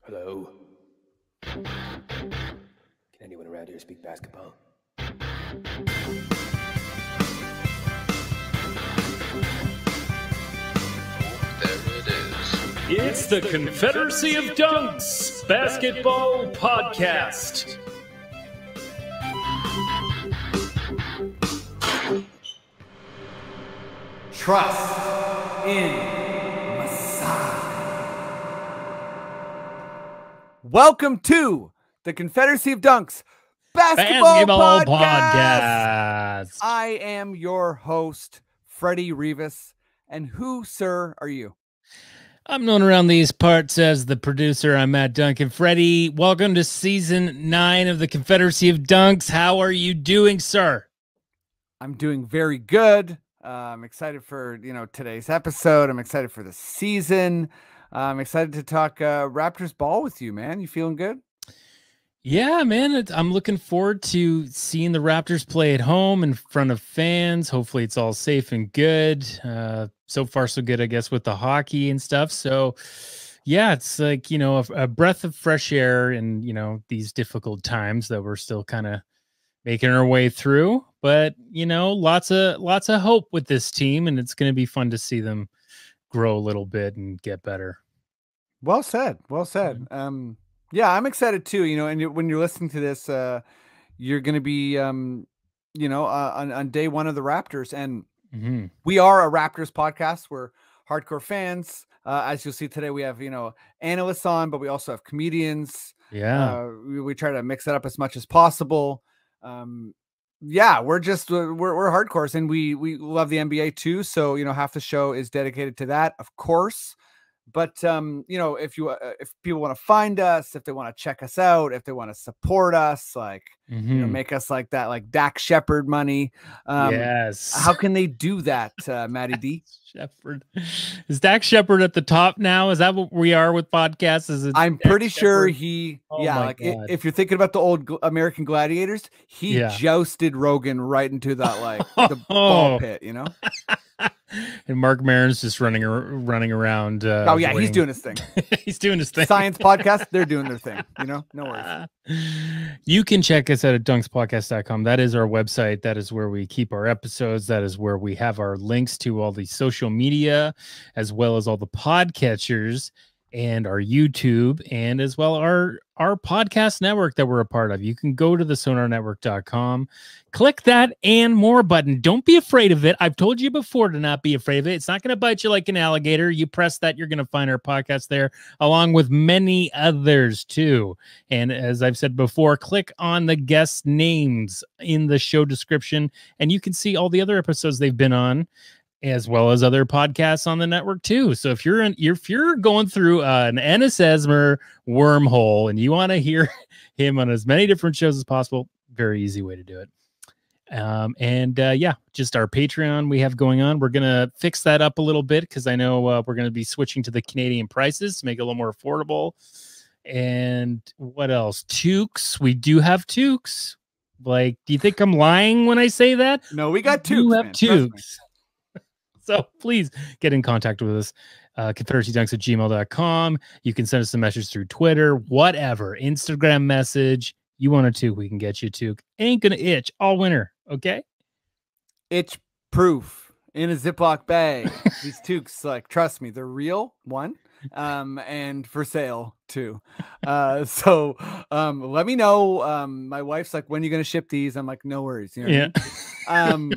Hello? Can anyone around here speak basketball? There it is. It's the Confederacy of Dunks Basketball Podcast. Trust in Messiah. Welcome to the Confederacy of Dunks Basketball Podcast. I am your host, Freddie Rivas. And who, sir, are you? I'm known around these parts as the producer. I'm Matt Duncan. Freddie, welcome to season 9 of the Confederacy of Dunks. How are you doing, sir? I'm doing very good. I'm excited for, today's episode. I'm excited for the season. I'm excited to talk Raptors ball with you, man. You feeling good? Yeah, man. I'm looking forward to seeing the Raptors play at home in front of fans. Hopefully it's all safe and good. So far, so good, I guess, with the hockey and stuff. So, yeah, it's like, a breath of fresh air in, these difficult times that we're still kind of making our way through. But, lots of hope with this team, and it's going to be fun to see them grow a little bit and get better. Well said. Well said. Yeah, I'm excited too, and when you're listening to this, you're going to be, on day one of the Raptors, and we are a Raptors podcast. We're hardcore fans. As you'll see today, we have, analysts on, but we also have comedians. Yeah. We try to mix it up as much as possible. Yeah, we're hardcores, and we love the NBA too. So, half the show is dedicated to that, of course. But, if people want to find us, if they want to check us out, if they want to support us, like, make us like that, like Dak Shepard money. Yes. How can they do that, Matty D? Shepard. Is Dak Shepard at the top now? Is that what we are with podcasts? I'm pretty sure he, if you're thinking about the old American Gladiators, he jousted Rogan right into that, like, the ball pit, And Mark Maron's just running around. He's doing his thing. He's doing his thing. Science podcast, they're doing their thing. No worries. You can check us out at dunkspodcast.com. That is our website. That is where we keep our episodes. That is where we have our links to all the social media, as well as all the podcatchers and our YouTube, and as well our podcast network that we're a part of. You can go to the sonarnetwork.com, click that and more button. Don't be afraid of it. I've told you before to not be afraid of it. It's not going to bite you like an alligator. You press that, you're going to find our podcast there, along with many others too. And as I've said before, click on the guest names in the show description, and you can see all the other episodes they've been on, as well as other podcasts on the network too. So if you're going through an Ennis Esmer wormhole and you want to hear him on as many different shows as possible, very easy way to do it. Just our Patreon we have going on. We're gonna fix that up a little bit because I know we're gonna be switching to the Canadian prices to make it a little more affordable. And what else? Toques. We do have toques. Like, do you think I'm lying when I say that? No, we got toques. We have toques. So please get in contact with us, confederacydunks@gmail.com. You can send us a message through Twitter, whatever, Instagram message. You want a toque, we can get you a toque. Ain't gonna itch all winter, okay? Itch proof in a Ziploc bag. These toques, like, trust me, they're real, one, and for sale, two. So let me know. My wife's like, when are you gonna ship these? I'm like, no worries. What I mean?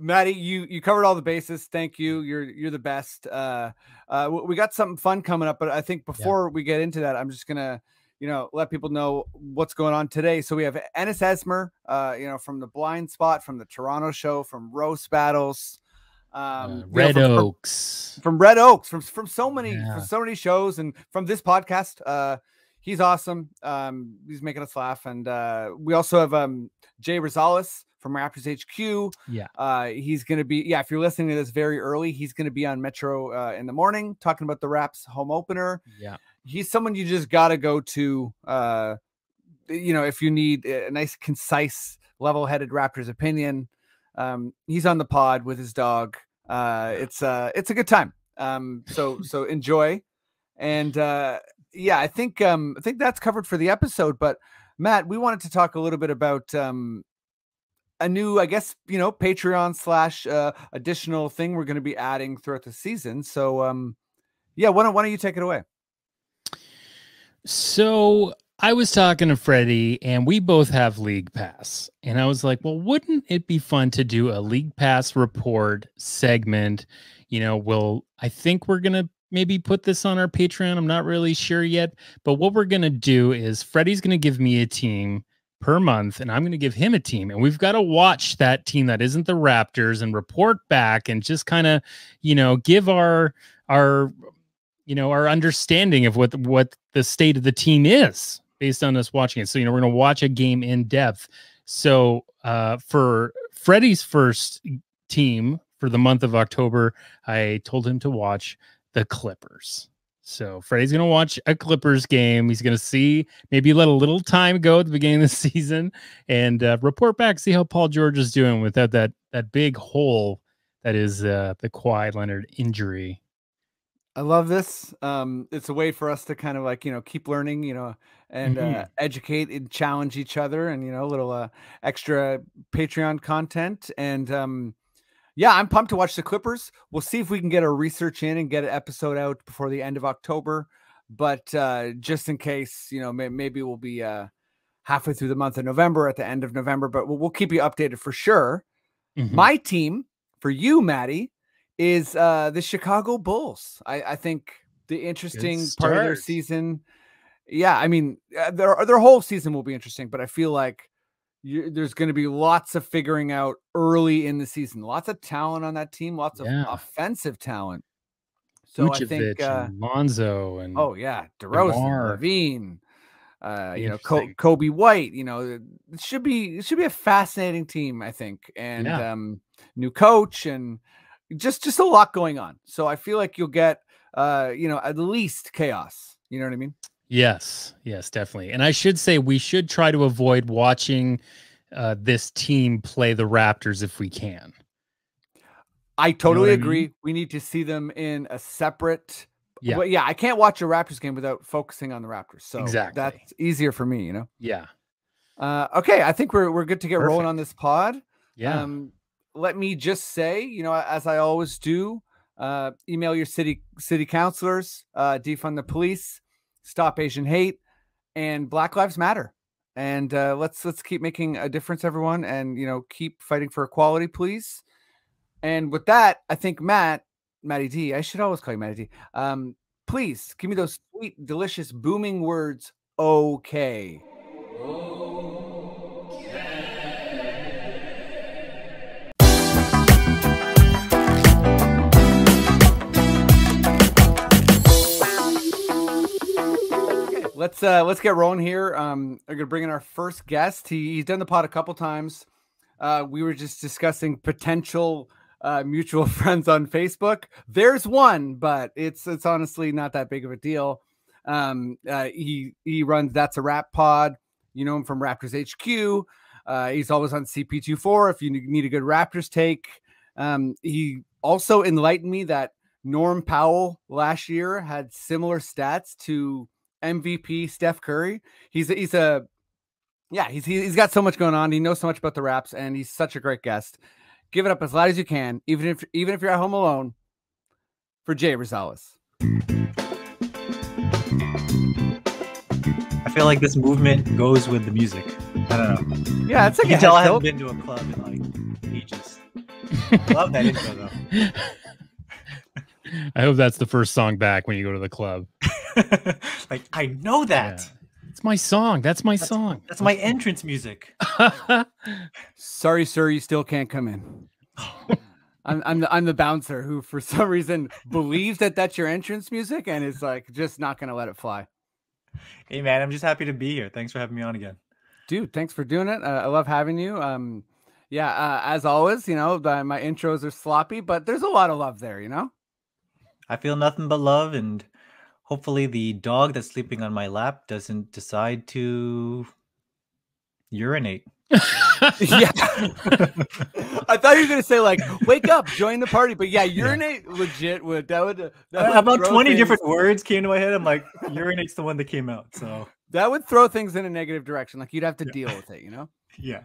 Maddie, you covered all the bases. Thank you. You're the best. We got something fun coming up, but I think before we get into that, I'm just gonna, let people know what's going on today. So we have Ennis Esmer, from the Blind Spot, from the Toronto show, from Roast Battles, Red Oaks, from Red Oaks, from so many shows, and from this podcast. He's awesome. He's making us laugh, and we also have Jay Rosales from Raptors HQ. He's going to be, if you're listening to this very early, he's going to be on Metro in the morning talking about the Raps home opener. He's someone you just got to go to, if you need a nice, concise, level-headed Raptors opinion. He's on the pod with his dog. It's a good time. So enjoy. And yeah, I think that's covered for the episode. But Matt, we wanted to talk a little bit about a new, I guess, Patreon / additional thing we're going to be adding throughout the season. So yeah, why don't you take it away? So I was talking to Freddie, and we both have League Pass. And I was like, well, wouldn't it be fun to do a League Pass report segment? I think we're going to maybe put this on our Patreon. I'm not really sure yet. But what we're going to do is Freddie's going to give me a team per month, and I'm going to give him a team. And we've got to watch that team that isn't the Raptors and report back and just kind of, give our understanding of what the state of the team is based on us watching it. So, we're going to watch a game in depth. So for Freddie's first team for the month of October, I told him to watch the Clippers. So Freddie's going to watch a Clippers game. He's going to see, maybe let a little time go at the beginning of the season and report back, see how Paul George is doing without that big hole that is the Kawhi Leonard injury. I love this. It's a way for us to kind of keep learning, and educate and challenge each other, and a little extra Patreon content. And yeah, I'm pumped to watch the Clippers. We'll see if we can get our research in and get an episode out before the end of October. But just in case, maybe we'll be halfway through the month of November, at the end of November. But we'll keep you updated for sure. My team for you, Maddie, is the Chicago Bulls. I think the interesting part of their season. Yeah, I mean, their whole season will be interesting, but I feel like there's going to be lots of figuring out early in the season. Lots of talent on that team. Lots of offensive talent. So Vucevic, I think and Lonzo and DeRozan, Levine, Kobe White. It should be a fascinating team, I think, and new coach and just a lot going on. So I feel like you'll get at least chaos. You know what I mean? Yes, definitely. And I should say we should try to avoid watching this team play the Raptors if we can. I totally agree. I mean? We need to see them in a separate. Yeah. Well, I can't watch a Raptors game without focusing on the Raptors. So that's easier for me, Yeah. Okay. I think we're good to get rolling on this pod. Yeah. Let me just say, as I always do, email your city councilors, defund the police, stop Asian hate, and Black Lives Matter. And let's keep making a difference, everyone, and keep fighting for equality, please. And with that, I think Matty D, I should always call you Matty D. Please give me those sweet, delicious, booming words. Okay. Let's get rolling here. I'm gonna bring in our first guest. He's done the pod a couple times. We were just discussing potential mutual friends on Facebook. There's one, but it's honestly not that big of a deal. He runs That's a Rap Pod. You know him from Raptors HQ. He's always on CP24 if you need a good Raptors take. He also enlightened me that Norm Powell last year had similar stats to MVP Steph Curry. He's got so much going on. He knows so much about the Raps, and he's such a great guest. Give it up as loud as you can, even if you're at home alone, for Jay Rosales. I feel like this movement goes with the music. I don't know. Yeah, it's like you can tell I haven't been to a club in like ages. I love that intro though. I hope that's the first song back when you go to the club. Like, I know that. Yeah. It's my song. That's my song. That's my entrance music. Sorry, sir, you still can't come in. I'm the bouncer who, for some reason, believes that that's your entrance music and is like just not going to let it fly. Hey, man, I'm just happy to be here. Thanks for having me on again. Dude, thanks for doing it. I love having you. As always, my intros are sloppy, but there's a lot of love there, I feel nothing but love, and hopefully the dog that's sleeping on my lap doesn't decide to urinate. Yeah. I thought you were gonna say like, wake up, join the party. But yeah, urinate legit would that would about 20 different words came to my head. I'm like, urinate's the one that came out. So that would throw things in a negative direction. Like you'd have to deal with it, you know? Yeah.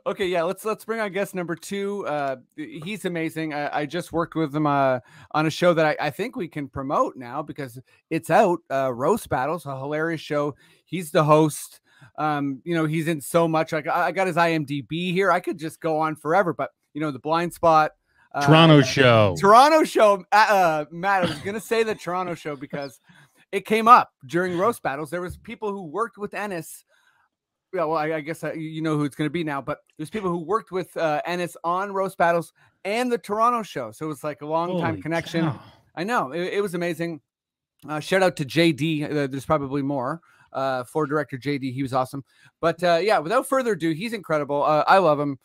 Okay, yeah, let's bring on guest number 2. He's amazing. I just worked with him on a show that I think we can promote now because it's out. Roast Battles, a hilarious show. He's the host. He's in so much. Like I got his IMDb here. I could just go on forever, but the Blind Spot. Toronto show. Matt, I was gonna say the Toronto show because it came up during Roast Battles. There was people who worked with Ennis. Yeah, well, I guess you know who it's going to be now, but there's people who worked with Ennis on Roast Battles and the Toronto show. So it was like a long time connection. Cow. I know it was amazing. Shout out to JD. There's probably more. For director JD, he was awesome. But yeah, without further ado, he's incredible. I love him.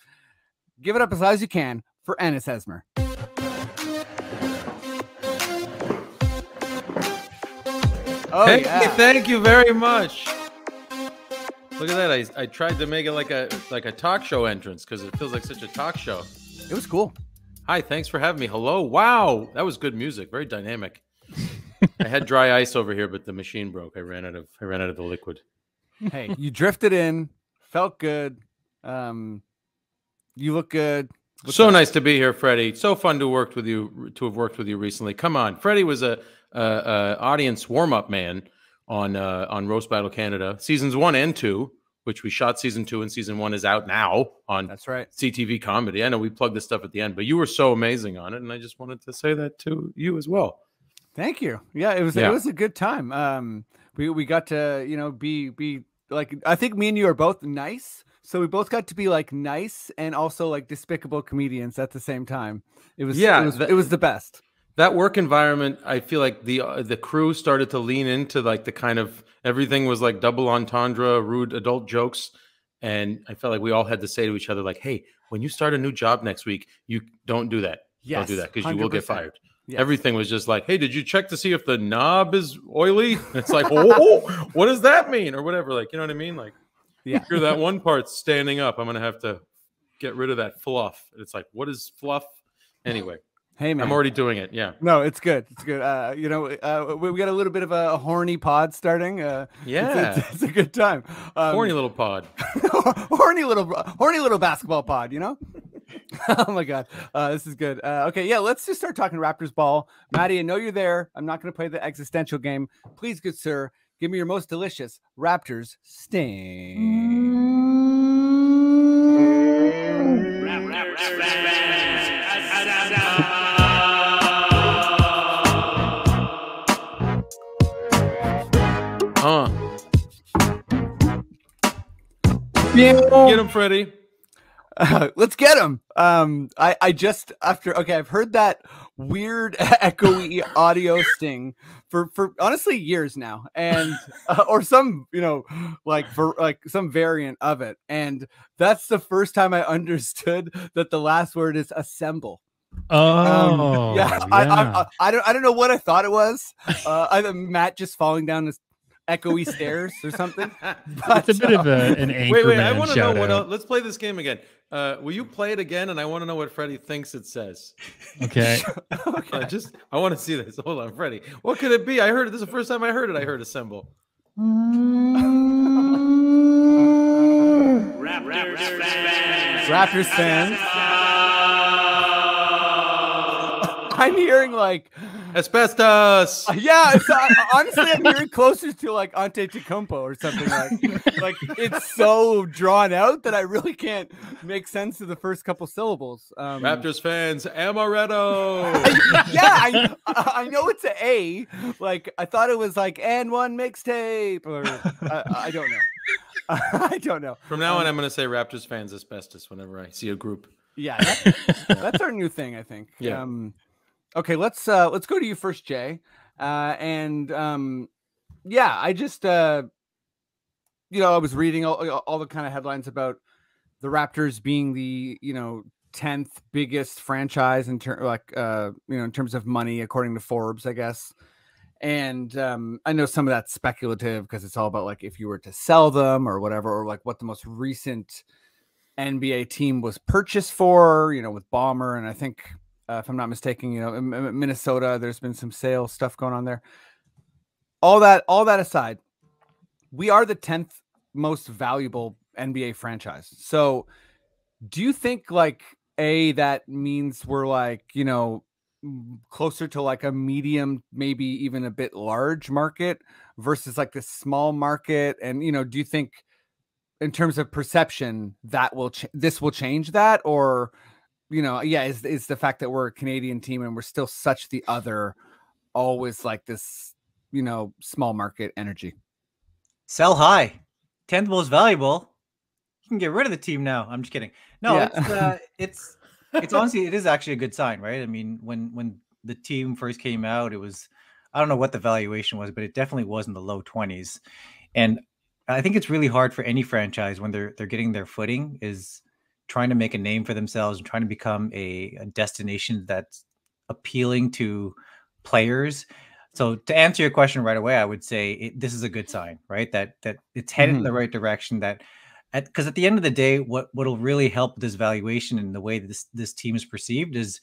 Give it up as loud as you can for Ennis Esmer. Oh, hey, thank you very much. Look at that. I tried to make it like a talk show entrance because it feels like such a talk show. It was cool. Hi, thanks for having me. Hello. Wow, that was good music. Very dynamic. I had dry ice over here, but the machine broke. I ran out of the liquid. Hey, you drifted in, felt good. You look good. So nice to be here, Freddie. So fun to have worked with you recently. Come on, Freddie was a audience warm up man on Roast Battle Canada seasons 1 and 2, which we shot season 2 and season 1 is out now on. That's right. CTV Comedy. I know we plugged this stuff at the end, but you were so amazing on it, and I just wanted to say that to you as well. Thank you. Yeah, it was a good time. We got to be like, I think me and you are both nice, so we both got to be like nice and also like despicable comedians at the same time. It was the best. That work environment, I feel like the crew started to lean into like the kind of everything was like double entendre, rude adult jokes, and I felt like we all had to say to each other like, "Hey, when you start a new job next week, you don't do that. Yes, don't do that because you will get 100%. fired." Yes. Everything was just like, "Hey, did you check to see if the knob is oily?" And it's like, "Oh, what does that mean?" Or whatever. Like, you know what I mean? Like, yeah, hear that one part standing up. I'm gonna have to get rid of that fluff. It's like, what is fluff? Anyway. Hey man, I'm already doing it. Yeah. No, it's good. It's good. We got a little bit of a horny pod starting. Yeah, it's a good time. Horny little pod. horny little basketball pod. Oh my god, this is good. Okay, yeah, let's just start talking Raptors ball. Maddie, I know you're there. I'm not going to play the existential game. Please, good sir, give me your most delicious Raptors sting. Get him, Freddie. Let's get him. I just I've heard that weird echoey audio sting for honestly years now, and or some some variant of it, and that's the first time I understood that the last word is assemble. Oh, yeah. I don't know what I thought it was. Either Matt just falling down this echoey stairs or something. But, it's a bit of an Anchorman. Wait, I want to know what out. else. Let's play this game again. Will you play it again? And I want to know what Freddie thinks it says. Okay. Okay. I want to see this. Hold on, Freddie. What could it be? I heard it. This is the first time I heard it. I heard assemble. Raptors fans. I'm hearing like asbestos. Yeah, it's, honestly, I'm hearing closer to like Antetokounmpo or something like it's so drawn out that I really can't make sense of the first couple syllables. Raptors fans, amaretto. Yeah, I know it's an A. Like I thought it was like and one mixtape or I don't know. I don't know. From now on, I'm going to say Raptors fans asbestos whenever I see a group. Yeah, that's our new thing, I think. Yeah. Okay, let's go to you first, Jay. I just I was reading all the kind of headlines about the Raptors being the 10th biggest franchise in terms of money according to Forbes, I guess. And I know some of that's speculative because it's all about like if you were to sell them or whatever, or like what the most recent NBA team was purchased for, with Bomber. And I think, if I'm not mistaken, in Minnesota, there's been some sales stuff going on there. All that aside, we are the 10th most valuable NBA franchise. So do you think that means we're closer to a medium, maybe even a bit large market versus the small market? And, do you think in terms of perception that this will change that? Or, is the fact that we're a Canadian team and we're still such the other always this, small market energy? Sell high. 10th most valuable. You can get rid of the team now. I'm just kidding. No, yeah. it's honestly, it is actually a good sign, right? I mean, when the team first came out, it was, I don't know what the valuation was, but it definitely was in the low 20s. And I think it's really hard for any franchise when they're getting their footing, is trying to make a name for themselves and trying to become a destination that's appealing to players. So to answer your question right away, I would say this is a good sign, right? That it's headed in the right direction. Because at the end of the day, what'll really help this valuation and the way that this team is perceived is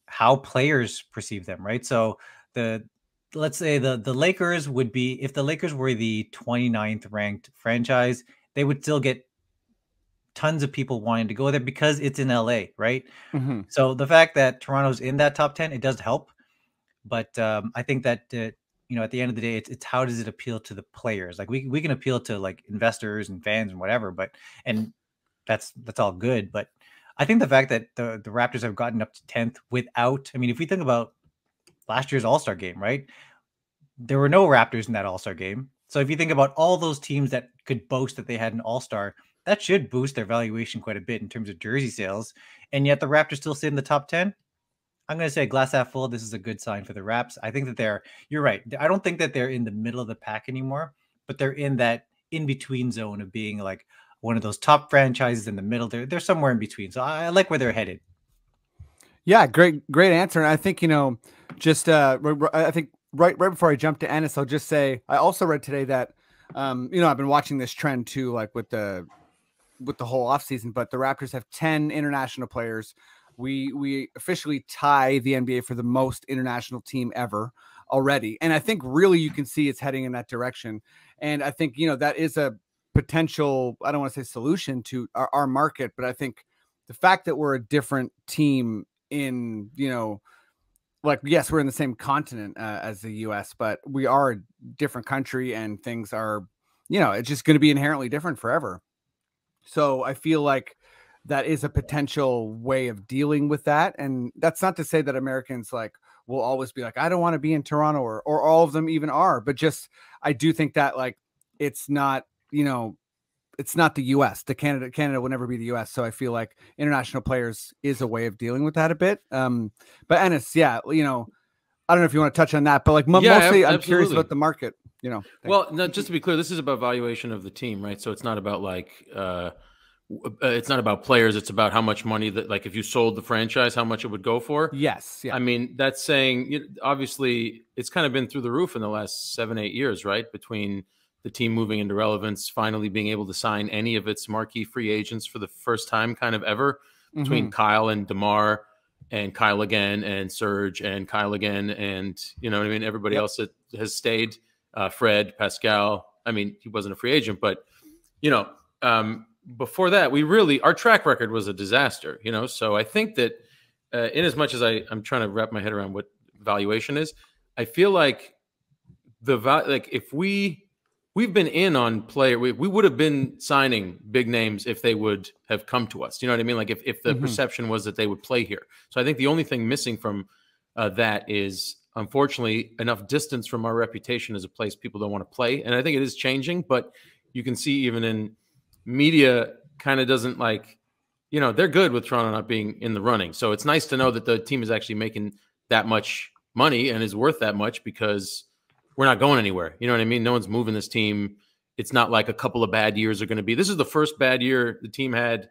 how players perceive them, right? So let's say the Lakers would be, if the Lakers were the 29th ranked franchise, they would still get tons of people wanting to go there because it's in LA, right? Mm-hmm. So the fact that Toronto's in that top 10, it does help. But I think that at the end of the day, it's how does it appeal to the players? We can appeal to investors and fans and whatever, and that's all good. But I think the fact that the Raptors have gotten up to 10th without, I mean, if we think about last year's All-Star game, right? There were no Raptors in that All-Star game. So if you think about all those teams that could boast that they had an All-Star, that should boost their valuation quite a bit in terms of jersey sales. And yet the Raptors still sit in the top 10. I'm going to say glass half full. This is a good sign for the Raps. I think that you're right. I don't think that they're in the middle of the pack anymore, but they're in that in-between zone of being one of those top franchises in the middle. They're somewhere in between. So I like where they're headed. Yeah, great answer. And I think, I think right before I jump to Ennis, I'll just say, I also read today that, I've been watching this trend too, with the whole offseason, but the Raptors have 10 international players. We officially tie the NBA for the most international team ever already. And I think really you can see it's heading in that direction. And I think, that is a potential, I don't want to say solution to our market, but I think the fact that we're a different team in, yes, we're in the same continent as the US, but we are a different country and things are, it's just going to be inherently different forever. So I feel like that is a potential way of dealing with that. And that's not to say that Americans will always be I don't want to be in Toronto or all of them even are, but just, I do think that it's not, it's not the US. Canada will never be the US. So I feel like international players is a way of dealing with that a bit. But Ennis, yeah, I don't know if you want to touch on that, but mostly I'm curious about the market, Well, no, just to be clear, this is about valuation of the team, right? So it's not about it's not about players. It's about how much money that, if you sold the franchise, how much it would go for. Yes. Yeah. I mean, that's saying, obviously it's kind of been through the roof in the last 7-8 years, right? Between the team moving into relevance, finally being able to sign any of its marquee free agents for the first time kind of ever, between Kyle and DeMar and Kyle again and Serge and Kyle again. And everybody else that has stayed, Fred, Pascal. I mean, he wasn't a free agent, but, before that, our track record was a disaster, So I think that in as much as I'm trying to wrap my head around what valuation is, I feel like if we've been in on player, we would have been signing big names if they would have come to us. You know what I mean? If the perception was that they would play here. So I think the only thing missing from that is, unfortunately, enough distance from our reputation as a place people don't want to play. And I think it is changing, but you can see even in media kind of doesn't they're good with Toronto not being in the running. So it's nice to know that the team is actually making that much money and is worth that much, because we're not going anywhere. You know what I mean? No one's moving this team. It's not like a couple of bad years are going to be. This is the first bad year the team had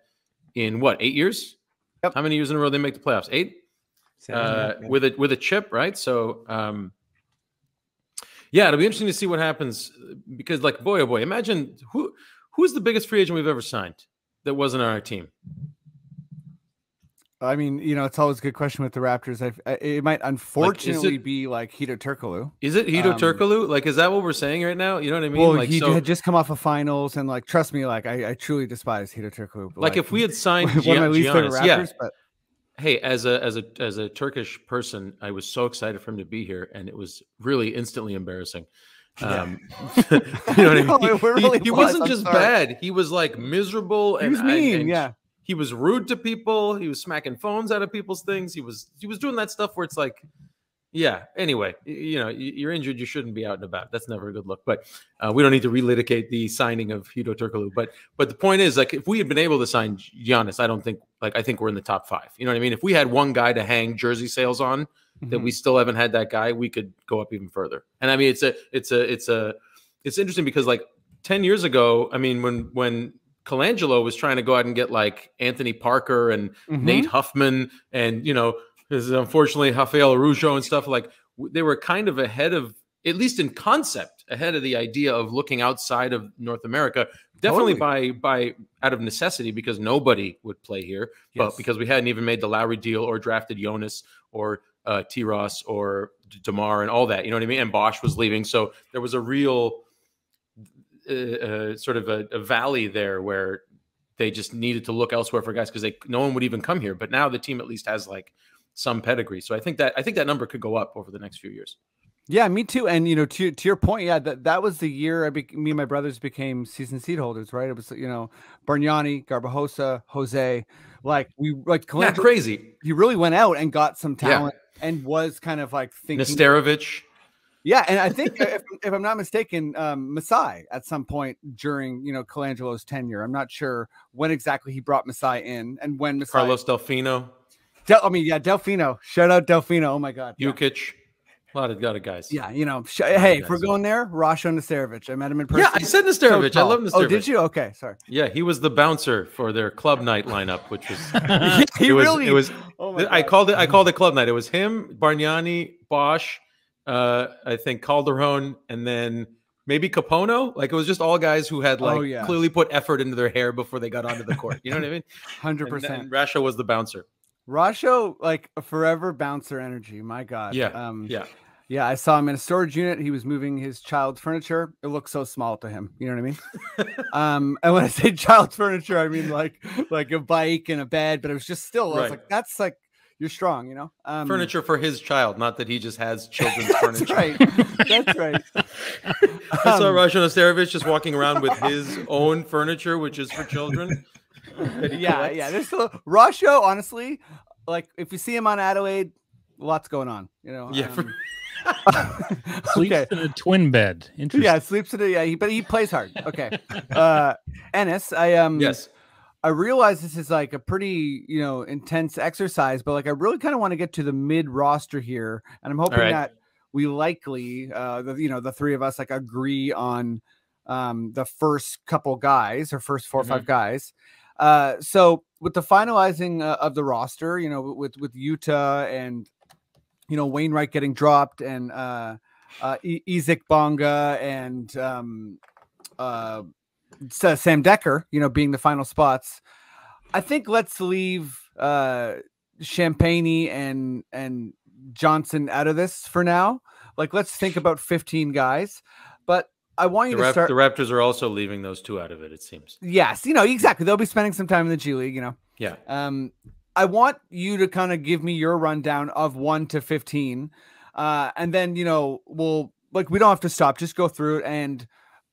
in 8 years? Yep. How many years in a row they make the playoffs? 8? 7, with a chip, right? So it'll be interesting to see what happens, because boy, oh boy, imagine who's the biggest free agent we've ever signed. that wasn't on our team? I mean, it's always a good question with the Raptors. It might unfortunately be like Hito Turkoglu. Is it Hito Turkoglu? Like, is that what we're saying right now? You know what I mean? Well, like, he had just come off of finals, and like, trust me, like, I truly despise Hito Turkoglu. Like, if we had signed one of my least favorite Raptors, but hey, as a Turkish person, I was so excited for him to be here, and it was really instantly embarrassing. You know what I mean? He wasn't just bad; he was like miserable. He was mean. Yeah. He was rude to people. He was smacking phones out of people's things. He was doing that stuff where it's like, yeah. Anyway, you're injured. You shouldn't be out and about. That's never a good look. But we don't need to relitigate the signing of Hito Turkoglu. But the point is, like, if we had been able to sign Giannis, I think we're in the top 5. You know what I mean? If we had one guy to hang jersey sales on, that we still haven't had that guy, we could go up even further. And I mean, it's interesting because like 10 years ago, I mean, when Colangelo was trying to go out and get like Anthony Parker and Nate Huffman and, unfortunately Rafael Arujo and stuff, like they were kind of ahead of, at least in concept, ahead of the idea of looking outside of North America, definitely by out of necessity because nobody would play here, but because we hadn't even made the Lowry deal or drafted Jonas or T. Ross or DeMar and all that, you know what I mean? And Bosch was leaving. So there was a real sort of a valley there where they just needed to look elsewhere for guys because no one would even come here. But now the team at least has like some pedigree. So I think that number could go up over the next few years. Yeah, me too. And to your point, yeah, that was the year me and my brothers became season seed holders, right? It was Bargnani, Garbajosa, Jose, crazy. He really went out and got some talent and was kind of like thinking Nesterovic. Yeah, and I think if I'm not mistaken, Masai at some point during Colangelo's tenure. I'm not sure when exactly he brought Masai in and when Masai. Carlos Delfino. Delfino. Shout out Delfino. Oh my God. Jukic. A lot of guys. Yeah, hey, if we're going there, Rasho Nesterovic. I met him in person. Yeah, I said Nesterovic. I love Nesterovic. Oh, did you? Okay, sorry. Yeah, he was the bouncer for their club night lineup, which was I called it club night. It was him, Bargnani, Bosch, I think Calderon, and then maybe Capono. Like it was just all guys who had clearly put effort into their hair before they got onto the court. You know what I mean? 100%. Rasho was the bouncer. Rasho, like a forever bouncer energy. My God. Yeah. I saw him in a storage unit. He was moving his child's furniture. It looked so small to him. You know what I mean? And when I say child's furniture, I mean like a bike and a bed. But it was just still. I was like, that's like you're strong. Furniture for his child, not that he just has children's furniture. Right. That's right. I saw Rasho Nesterovic just walking around with his own furniture, which is for children. Yeah. There's still Rasho, honestly, like if you see him on Adelaide, lots going on, Sleeps in a twin bed. Interesting. Yeah, sleeps in but he plays hard. Okay. Ennis, I realize this is like a pretty, intense exercise, but like I really kind of want to get to the mid roster here, and I'm hoping that we likely the three of us like agree on the first couple guys or first 4 or 5 guys. So with the finalizing of the roster, with Utah and, Wainwright getting dropped and Isaac Bonga and Sam Decker, being the final spots, I think let's leave Champagne and Johnson out of this for now. Like, let's think about 15 guys, but I want you to start. The Raptors are also leaving those 2 out of it, it seems. Yes, exactly. They'll be spending some time in the G League, Yeah. I want you to kind of give me your rundown of 1 to 15. And then, we don't have to stop, just go through it. And,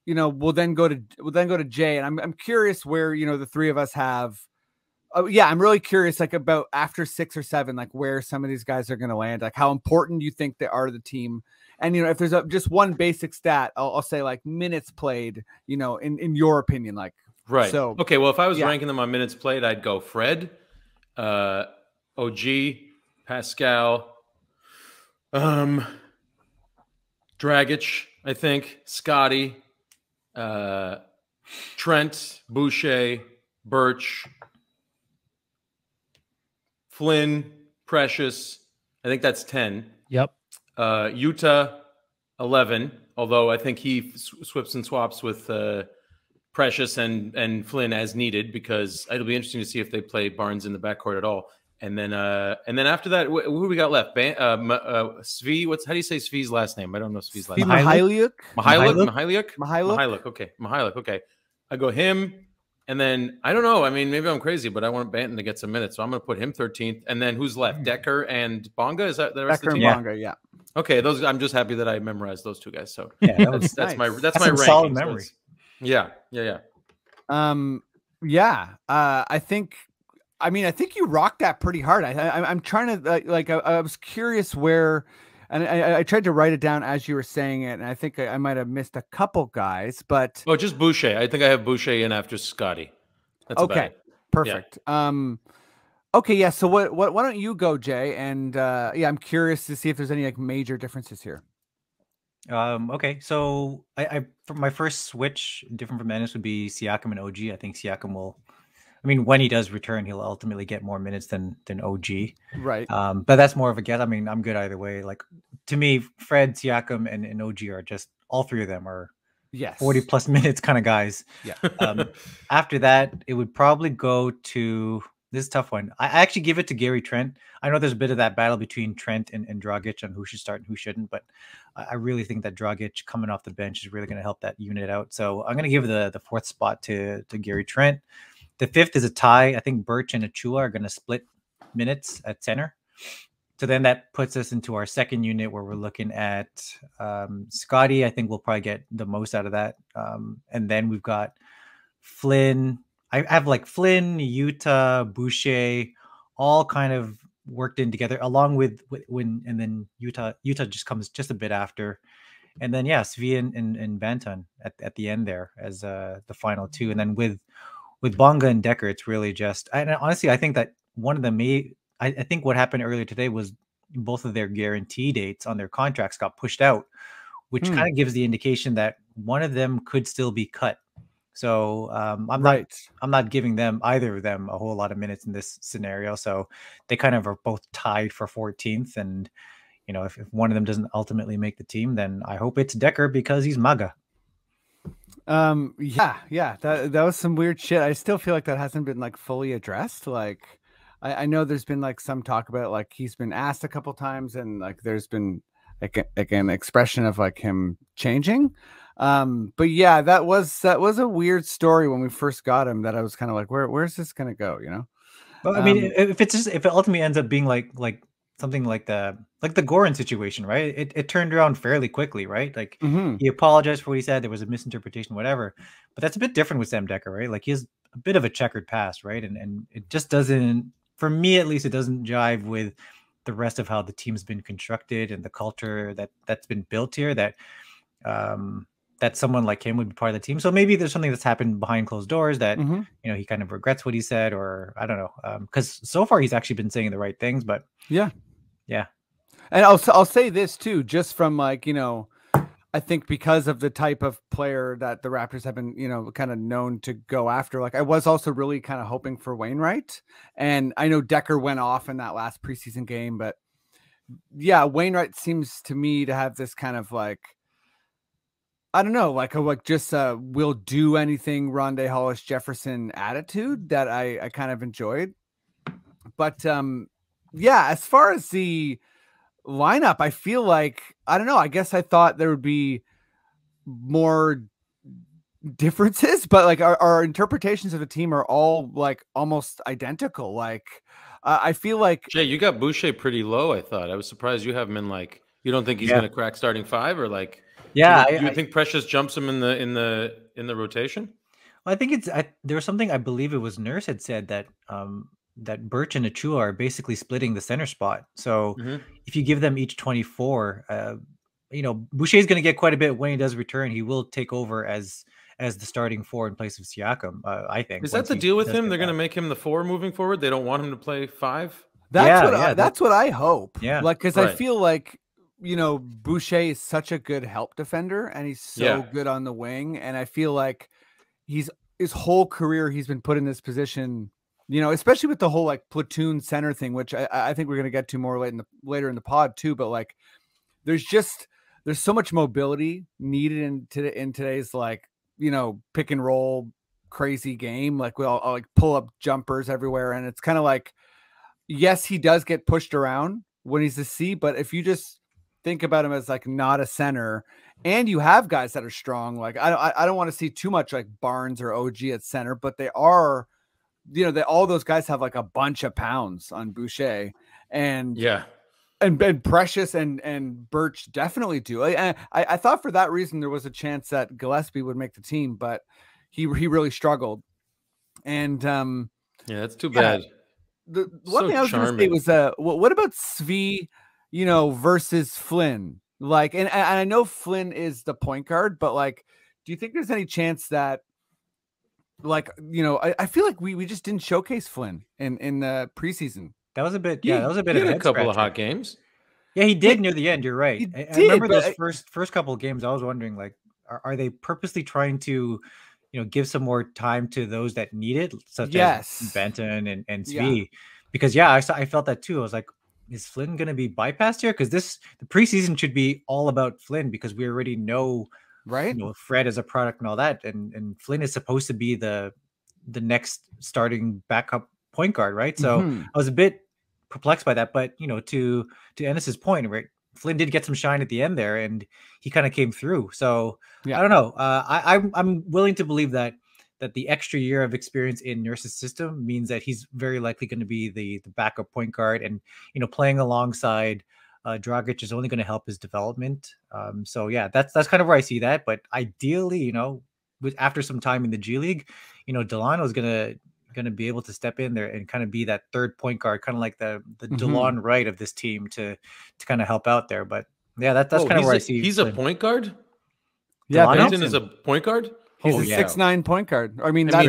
we'll then go to Jay. And I'm curious where, the three of us have. I'm really curious, like about after 6 or 7, like where some of these guys are going to land, like how important you think they are to the team. And, if there's just one basic stat, I'll say like minutes played, in your opinion, like. Right. So, okay. Well, if I was ranking them on minutes played, I'd go Fred, OG, Pascal, Dragic, I think, Scotty, Trent, Boucher, Birch, Flynn, Precious. I think that's 10. Yep. Utah, 11. Although I think he swaps and swaps with Precious and Flynn as needed, because it'll be interesting to see if they play Barnes in the backcourt at all. And then after that, who we got left? Svi. How do you say Svi's last name? I don't know Svi's last name. Mihailiuk. Okay, Mihailiuk. Okay, I go him, and then I don't know. I mean, maybe I'm crazy, but I want Banton to get some minutes, so I'm going to put him 13th. And then who's left? Decker and Bonga. Is that the rest of the team? Bonga, yeah. Okay, those. I'm just happy that I memorized those two guys. So yeah, that's nice. my that's my solid ranking. memory. So yeah. I think. I mean, I think you rocked that pretty hard. I'm trying to I was curious where, and I tried to write it down as you were saying it, and I think I might have missed a couple guys, but just Boucher. I think I have Boucher in after Scotty. That's okay, perfect. Yeah. Okay, yeah. So why don't you go, Jay? And I'm curious to see if there's any like major differences here. Okay, so I for my first switch, different from Ennis, would be Siakam and OG. I think Siakam will. I mean, when he does return, he'll ultimately get more minutes than OG. Right. But that's more of a guess. I mean, I'm good either way. Like, to me, Fred, Siakam, and OG are just, all three of them are 40 plus minutes kind of guys. Yeah. After that, it would probably go to, this is a tough one. I actually give it to Gary Trent. I know there's a bit of that battle between Trent and Dragic on who should start and who shouldn't, but I really think that Dragic coming off the bench is really going to help that unit out. So I'm going to give the fourth spot to Gary Trent. The fifth is a tie. I think Birch and Achua are going to split minutes at center. So then that puts us into our second unit where we're looking at Scotty. I think we'll probably get the most out of that. And then we've got Flynn. I have like Flynn, Utah, Boucher, all kind of worked in together along with and then Utah just comes just a bit after. And then, Svi and Banton at the end there as the final two. And then with Bonga and Decker, it's really just, and honestly, I think that one of them I think what happened earlier today was both of their guarantee dates on their contracts got pushed out, which kind of gives the indication that one of them could still be cut. So I'm not giving either of them a whole lot of minutes in this scenario. So they kind of are both tied for 14th. And, if one of them doesn't ultimately make the team, then I hope it's Decker because he's MAGA. That was some weird shit. I still feel like that hasn't been like fully addressed. Like I know there's been like some talk about like he's been asked a couple times and like there's been like an expression of like him changing. But yeah, that was a weird story when we first got him that I was kind of like, where's this gonna go? Well, I mean, if it ultimately ends up being like something like the Goran situation, right? It turned around fairly quickly, right? Like he apologized for what he said. There was a misinterpretation, whatever. But that's a bit different with Sam Decker, right? Like he has a bit of a checkered past, right? And it just doesn't, for me at least, it doesn't jive with the rest of how the team's been constructed and the culture that's been built here. That someone like him would be part of the team. So maybe there's something that's happened behind closed doors that he kind of regrets what he said, or I don't know. Because so far he's actually been saying the right things, but yeah. And I'll say this too, just from like, I think because of the type of player that the Raptors have been, kind of known to go after, like I was also really kind of hoping for Wainwright. And I know Decker went off in that last preseason game, but yeah, Wainwright seems to me to have this kind of like, I don't know, like will do anything Rondé Hollis Jefferson attitude that I kind of enjoyed. But as far as the lineup, I feel like, I don't know, I guess I thought there would be more differences, but like our interpretations of the team are all like almost identical. Like I feel like Jay, you got Boucher pretty low. I thought I was surprised you have him in like, you don't think he's going to crack starting five, or like, you think Precious jumps him in the rotation? Well, I think there was something, I believe it was Nurse had said that that Birch and Achua are basically splitting the center spot. So if you give them each 24, Boucher is going to get quite a bit when he does return. He will take over as the starting four in place of Siakam. I think. Is that the deal with him? They're going to make him the four moving forward. They don't want him to play five. That's what I hope. Yeah, like because I feel like Boucher is such a good help defender, and he's so good on the wing, and I feel like his whole career he's been put in this position. Especially with the whole like platoon center thing, which I think we're going to get to more later in the pod too. But like, there's so much mobility needed in today's like pick and roll crazy game. Like we all like pull up jumpers everywhere. And it's kind of like, yes, he does get pushed around when he's a C, but if you just think about him as like not a center, and you have guys that are strong, like I don't want to see too much like Barnes or OG at center, but they are, all those guys have like a bunch of pounds on Boucher, and and Precious and Birch definitely do. I thought for that reason there was a chance that Gillespie would make the team, but he really struggled. And that's too bad. The one thing I was going to say was, what about Svi, versus Flynn? Like, and I know Flynn is the point guard, but like, do you think there's any chance that, like, I feel like we just didn't showcase Flynn in the preseason. That was a bit, that was a bit of a couple of hot games. Yeah, he did near the end. You're right. I remember those first couple of games. I was wondering, like, are they purposely trying to, give some more time to those that need it, such as Benton and Svi? Because I felt that too. I was like, is Flynn going to be bypassed here? Because the preseason should be all about Flynn, because we already know, right? Fred is a product and all that, and Flynn is supposed to be the next starting backup point guard, right? So I was a bit perplexed by that, but to Ennis's point, right? Flynn did get some shine at the end there, and he kind of came through. So I don't know. I'm willing to believe that the extra year of experience in Nurse's system means that he's very likely going to be the backup point guard, and playing alongside Dragic is only going to help his development. So yeah, that's kind of where I see that. But ideally, after some time in the G League, Delano's going to be able to step in there and kind of be that third point guard, kind of like the DeLon Wright of this team to kind of help out there. But yeah, that's kind of where I see he's Flynn. A point guard. Yeah, Benton is a point guard. He's a 6'9" point guard. I mean, if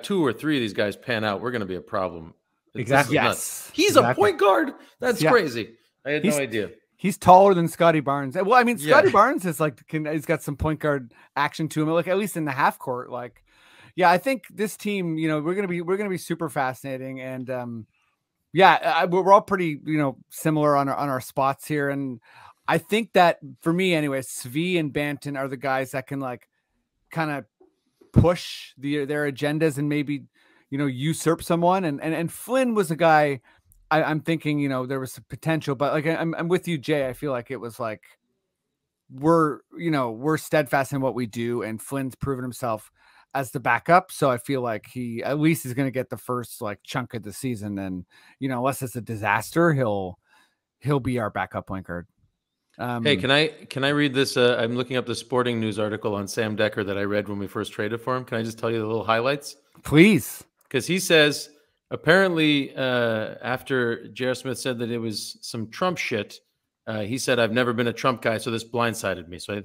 two or three of these guys pan out, we're going to be a problem. Exactly. Yes. He's a point guard. That's crazy. I had no idea. He's taller than Scotty Barnes. Well, I mean, Scotty Barnes is like, he's got some point guard action to him, like at least in the half court. Like, yeah, I think this team, we're gonna be super fascinating, and we're all pretty, similar on our spots here, and I think that for me anyway, Svi and Banton are the guys that can like kind of push their agendas and maybe usurp someone, and Flynn was a guy I'm thinking there was some potential, but like I'm with you, Jay. I feel like it was like we're steadfast in what we do, and Flynn's proven himself as the backup, so I feel like he at least is going to get the first like chunk of the season, and unless it's a disaster, he'll be our backup point guard. Hey, can I read this? I'm looking up the Sporting News article on Sam Decker that I read when we first traded for him. Can I just tell you the little highlights? Please. Because he says apparently after J.R. Smith said that it was some Trump shit, he said, I've never been a Trump guy, so this blindsided me. So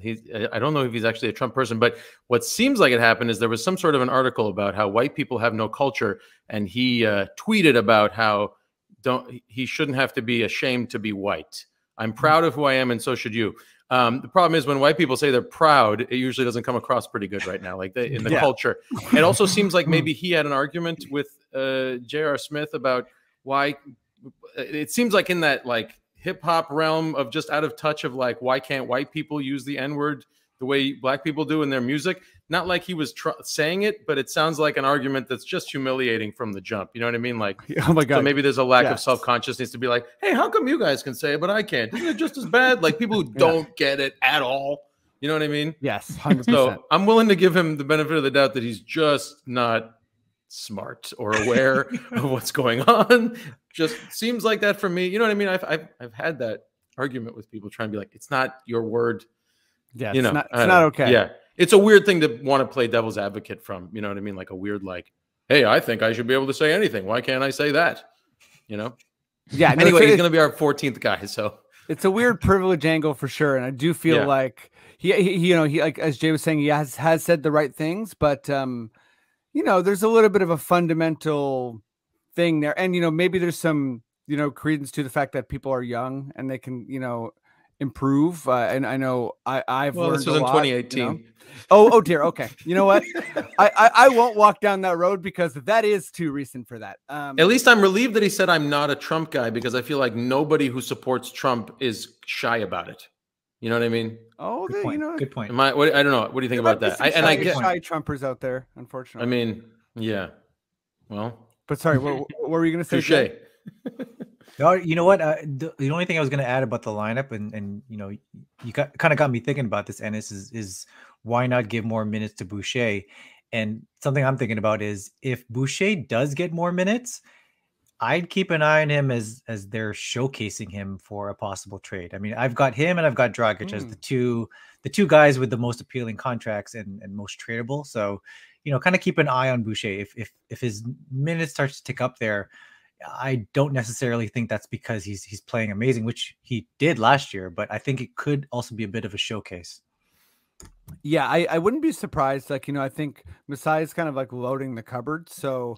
I don't know if he's actually a Trump person, but what seems like it happened is there was some sort of an article about how white people have no culture, and he tweeted about how he shouldn't have to be ashamed to be white. I'm proud of who I am, and so should you. The problem is when white people say they're proud, it usually doesn't come across pretty good right now, like in the culture. It also seems like maybe he had an argument with J.R. Smith about why it seems like in that like hip hop realm of just out of touch of like, why can't white people use the N-word the way black people do in their music? Not like he was saying it, but it sounds like an argument that's just humiliating from the jump. You know what I mean? Like, oh my God. So maybe there's a lack of self-consciousness to be like, hey, how come you guys can say it, but I can't? Isn't it just as bad? Like people who don't get it at all. You know what I mean? Yes, 100%. So I'm willing to give him the benefit of the doubt that he's just not smart or aware of what's going on. Just seems like that for me. You know what I mean? I've had that argument with people trying to be like, it's not your word. Yeah, it's not okay. Yeah. It's a weird thing to want to play devil's advocate from, you know what I mean? Like a weird, like, hey, I think I should be able to say anything. Why can't I say that? Yeah. Anyway, he's going to be our 14th guy. So it's a weird privilege angle for sure. And I do feel like he like, as Jay was saying, he has said the right things, but there's a little bit of a fundamental thing there. And, maybe there's some, credence to the fact that people are young and they can, improve. And I know I've learned this was in 2018. Oh dear. Okay. You know what? I won't walk down that road because that is too recent for that. At least I'm relieved that he said I'm not a Trump guy, because I feel like nobody who supports Trump is shy about it. You know what I mean? Oh, Good point. you know, Good point. I don't know. What do you think about that? I get shy Trumpers out there, unfortunately. I mean, yeah. Well, but sorry, what were you going to say? Touche. No, you know what? The only thing I was going to add about the lineup, and you know, you kind of got me thinking about this, Ennis, is why not give more minutes to Boucher? And something I'm thinking about is if Boucher does get more minutes, I'd keep an eye on him as they're showcasing him for a possible trade. I mean, I've got him and I've got Dragic as the two guys with the most appealing contracts and most tradable. So, you know, kind of keep an eye on Boucher. If his minutes start to tick up there, I don't necessarily think that's because he's playing amazing, which he did last year, but I think it could also be a bit of a showcase. Yeah, I wouldn't be surprised. Like, you know, I think Masai is kind of like loading the cupboard. So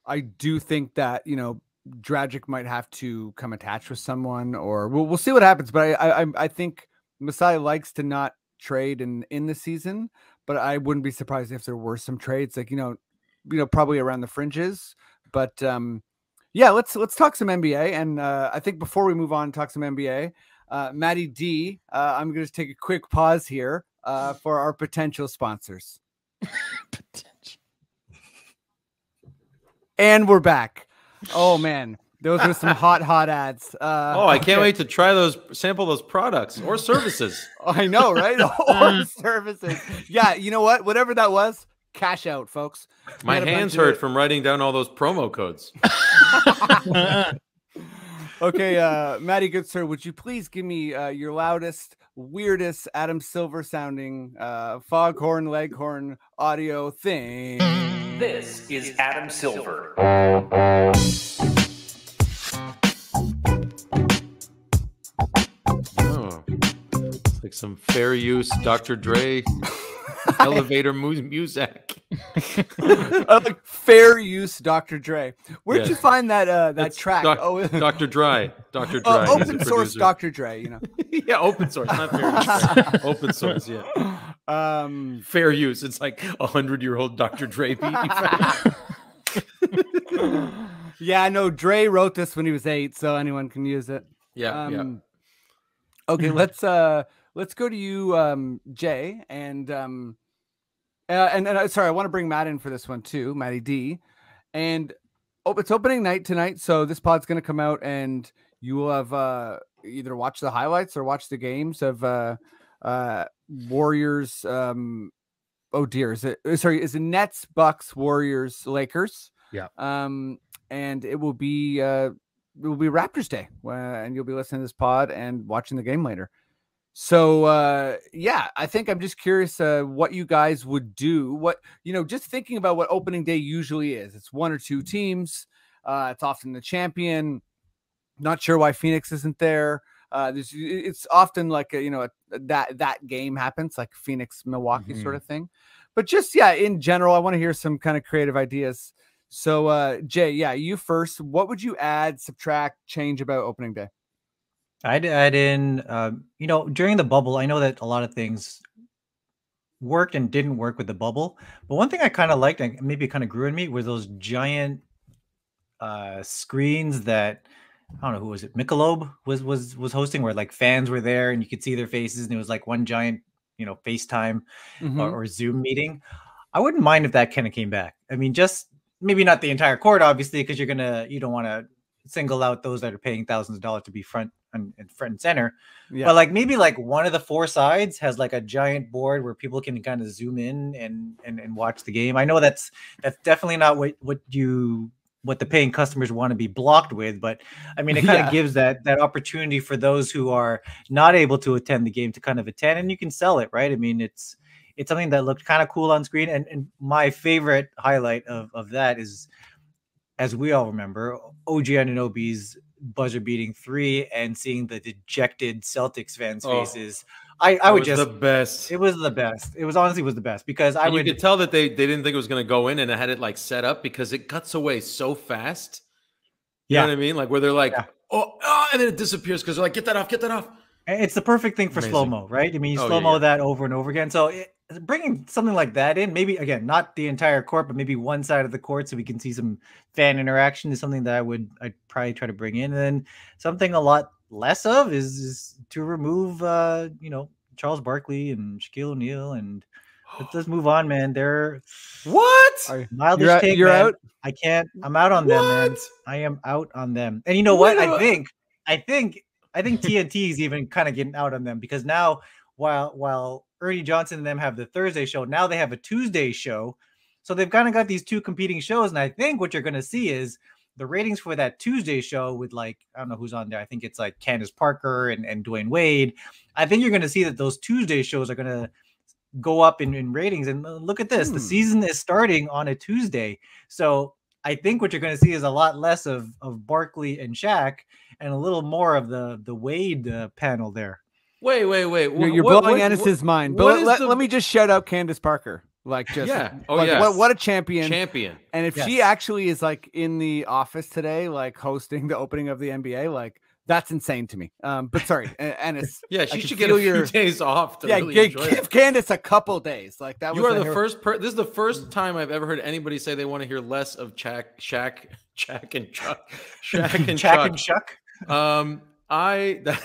I do think that, you know, Dragic might have to come attached with someone, or we'll see what happens. But I think Masai likes to not trade in the season, but I wouldn't be surprised if there were some trades, like, you know, probably around the fringes. But yeah, let's talk some NBA. And I think before we move on and talk some NBA, Matty D, I'm going to take a quick pause here for our potential sponsors. And we're back. Oh man, those are some hot ads. I can't wait to try sample those products or services. I know, right? Or services. Yeah, you know what? Whatever that was, cash out, folks. My hands hurt from writing down all those promo codes. Okay, Matty, good sir, would you please give me your loudest, weirdest Adam Silver sounding foghorn, leghorn audio thing? This is Adam Silver. Oh, it's like some fair use Dr. Dre elevator music. Like fair use Dr. Dre. Where'd you find that track? Dr. Dre. Dr. Dre. Open source Dr. Dre, you know. Yeah, open source, not fair use. Open source, yeah. Fair use. It's like 100-year-old Dr. Dre beat. Yeah, no, Dre wrote this when he was 8, so anyone can use it. Yeah. Okay, let's go to you, Jay, and sorry, I want to bring Matt in for this one too, Matty D. And it's opening night tonight, so this pod's going to come out, and you will have either watch the highlights or watch the games of Warriors. Oh dear, is it Nets, Bucks, Warriors, Lakers? Yeah. And it will be Raptors Day, and you'll be listening to this pod and watching the game later. So yeah, I think I'm just curious what you guys would do. What, you know, just thinking about what opening day usually is. It's one or two teams. It's often the champion. Not sure why Phoenix isn't there. It's often like that game happens, like Phoenix Milwaukee sort of thing. But just in general, I want to hear some kind of creative ideas. So Jay, you first. What would you add, subtract, change about opening day? I'd add in, during the bubble, I know that a lot of things worked and didn't work with the bubble. But one thing I kind of liked, and maybe it kind of grew in me, were those giant screens that, I don't know, who was it? Michelob was hosting, where like fans were there and you could see their faces, and it was like one giant, FaceTime or Zoom meeting. I wouldn't mind if that kind of came back. I mean, just maybe not the entire court, obviously, because you don't want to single out those that are paying thousands of dollars to be front and center. Yeah. But like maybe like one of the four sides has like a giant board where people can kind of zoom in and watch the game. I know that's definitely not what the paying customers want to be blocked with, but I mean, it kind of gives that opportunity for those who are not able to attend the game to kind of attend, and you can sell it, right? I mean, it's something that looked kind of cool on screen. And my favorite highlight of that is, as we all remember, OG Anunoby's buzzer-beating 3 and seeing the dejected Celtics fans' faces. I would just, the best. It was the best. It was honestly the best, because you could tell that they didn't think it was going to go in, and it had it like set up because it cuts away so fast. You know what I mean? Like where they're like, oh, and then it disappears because they're like, get that off. It's the perfect thing for slow-mo, right? I mean, you slow-mo that over and over again. So bringing something like that in, maybe, again, not the entire court, but maybe one side of the court so we can see some fan interaction is something that I'd probably try to bring in. And then something a lot less of is to remove Charles Barkley and Shaquille O'Neal, and let's move on, man. They're what? Mildish take, you're man. out? I can't. I'm out on them, man. I am out on them. And you know what? I think TNT is even kind of getting out on them, because now while Ernie Johnson and them have the Thursday show, now they have a Tuesday show. So they've kind of got these two competing shows. And I think what you're going to see is the ratings for that Tuesday show with, like, I don't know who's on there. I think it's like Candace Parker and Dwayne Wade. I think you're going to see that those Tuesday shows are going to go up in ratings. And look at this. The season is starting on a Tuesday. So I think what you're going to see is a lot less of Barkley and Shaq and a little more of the Wade panel there. Wait. You're blowing Ennis's mind. But let me just shout out Candace Parker. Like, just what a champion. And if she actually is like in the office today, like hosting the opening of the NBA, like, that's insane to me. But sorry, Ennis. Yeah, she should get a few days off to really enjoy give Candace a couple days. Like, that. You are the first. This is the first time I've ever heard anybody say they want to hear less of Shaq and Chuck.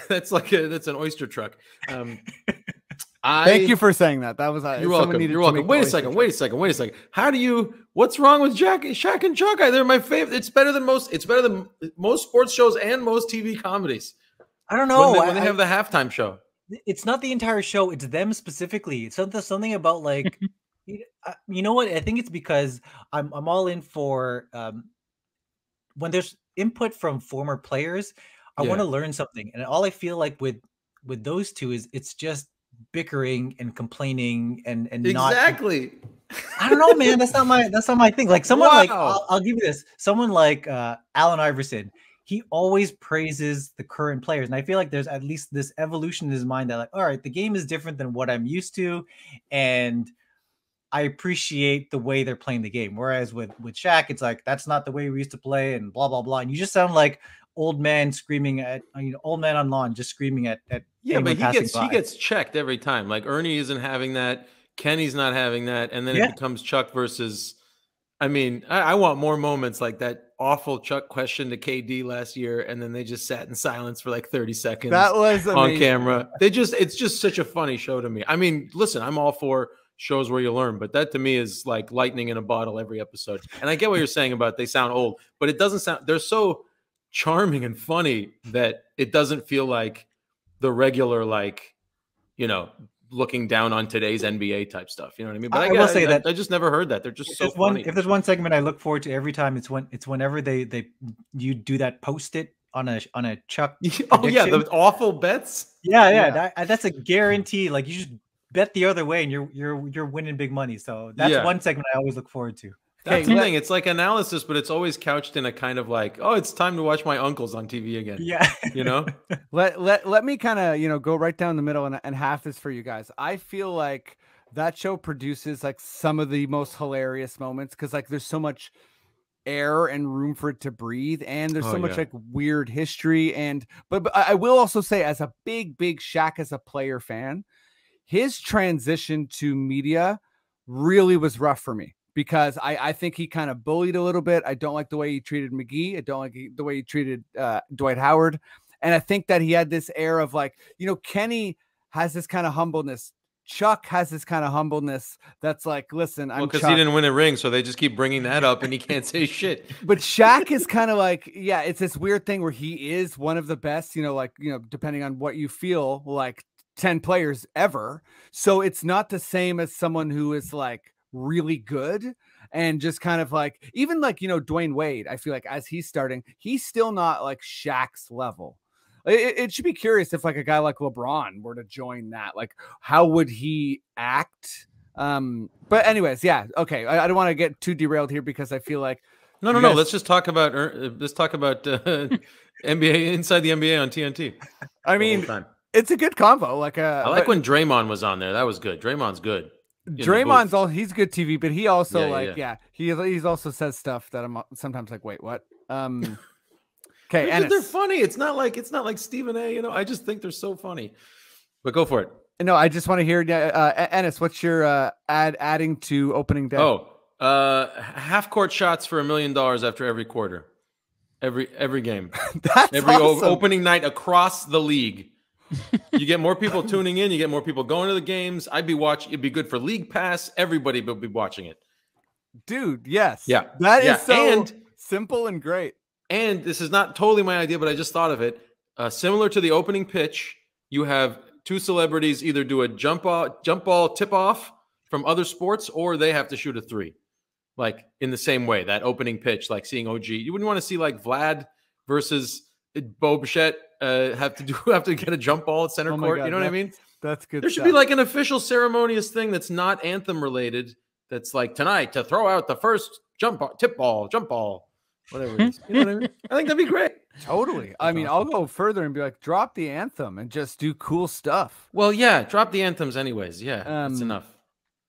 That's an oyster truck. Thank you for saying that. That was you're welcome. You're welcome. Wait a second. What's wrong with Shaq and Chuck? They're my favorite. It's better than most sports shows and most TV comedies. I don't know. When they have the halftime show. It's not the entire show. It's them specifically. It's something about, like, you know what? I think it's because I'm all in for when there's input from former players. I want to learn something, and all I feel like with those two is it's just bickering and complaining and exactly. I don't know, man. That's not my thing. Like, someone like I'll give you this. Someone like Allen Iverson. He always praises the current players, and I feel like there's at least this evolution in his mind that, like, all right, the game is different than what I'm used to, and I appreciate the way they're playing the game. Whereas with Shaq, it's like, that's not the way we used to play, and blah blah blah. And you just sound like old man screaming at old man on lawn, just screaming at yeah, but he gets checked every time. Like, Ernie isn't having that, Kenny's not having that, and then it becomes Chuck versus. I mean, I want more moments like that awful Chuck question to KD last year, and then they just sat in silence for like 30 seconds. That was amazing. On camera. It's just such a funny show to me. I mean, listen, I'm all for shows where you learn, but that to me is like lightning in a bottle every episode. And I get what you're saying about they sound old, but it doesn't sound. They're so charming and funny that it doesn't feel like the regular, like, looking down on today's NBA type stuff. You know what I mean? But I will say that I just never heard that. They're just so funny. If there's one segment I look forward to every time, it's whenever you do that post-it on a Chuck. Oh yeah, the awful bets. Yeah. That's a guarantee. Like, you just bet the other way and you're winning big money. So that's one segment I always look forward to. That's the thing. It's like analysis, but it's always couched in a kind of like, oh, it's time to watch my uncles on TV again. Yeah. Let me kind of, go right down the middle and half is for you guys. I feel like that show produces like some of the most hilarious moments, because like there's so much air and room for it to breathe, and there's so much like weird history. And but I will also say, as a big Shaq as a player fan, his transition to media really was rough for me, because I think he kind of bullied a little bit. I don't like the way he treated McGee. I don't like the way he treated Dwight Howard. And I think that he had this air of like, Kenny has this kind of humbleness. Chuck has this kind of humbleness that's like, listen, I'm because he didn't win a ring, so they just keep bringing that up and he can't say shit. But Shaq is kind of like, it's this weird thing where he is one of the best, depending on what you feel, like 10 players ever. So it's not the same as someone who is like really good and just kind of like, even like, Dwayne Wade, I feel like as he's starting, he's still not like Shaq's level. It should be curious if like a guy like LeBron were to join that, like how would he act? But anyways, okay. I don't want to get too derailed here, because I feel like no. Let's just talk about NBA inside the NBA on TNT. I mean, it's a good convo. Like I like when Draymond was on there. That was good. Draymond's good. Draymond's he's good TV, but he also he also says stuff that I'm sometimes like, wait, what? Okay, and they're funny. It's not like Stephen A. I just think they're so funny. But go for it. No, I just want to hear Ennis. What's your adding to opening day? Half court shots for $1 million after every quarter. Every game. That's Every awesome. opening night across the league. You get more people tuning in. You get more people going to the games. I'd be watching. It'd be good for League Pass. Everybody would be watching it. Dude, yes. Yeah. That is so and simple and great. And this is not totally my idea, but I just thought of it. Similar to the opening pitch, you have two celebrities either do a jump ball tip off from other sports, or they have to shoot a three. Like in the same way, that opening pitch, like seeing OG. You wouldn't want to see like Vlad versus Bo Bichette have to get a jump ball at center court. God, you know what I mean? That's good. There should be like an official ceremonious thing that's not anthem related. That's like tonight to throw out the first jump ball, whatever it is. You know what I mean? I think that'd be great. Totally. I mean, I'll go further and be like, drop the anthem and just do cool stuff. Well, yeah, drop the anthems anyways. Yeah, that's enough.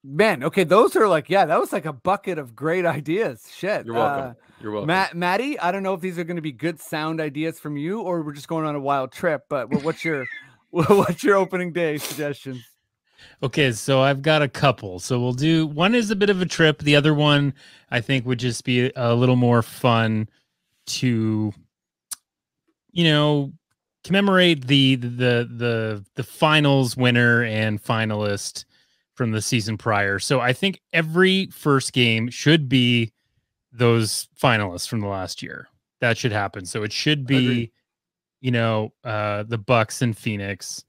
Man, okay, those are like, yeah, that was like a bucket of great ideas. Shit. You're welcome. You're welcome. Maddie, I don't know if these are going to be good sound ideas from you or we're just going on a wild trip, but what's your opening day suggestions? Okay, so I've got a couple. So we'll do one is a bit of a trip. The other one I think would just be a little more fun to, commemorate the finals winner and finalist from the season prior. So I think every first game should be those finalists from the last year. That should happen. So it should be, the Bucks and Phoenix.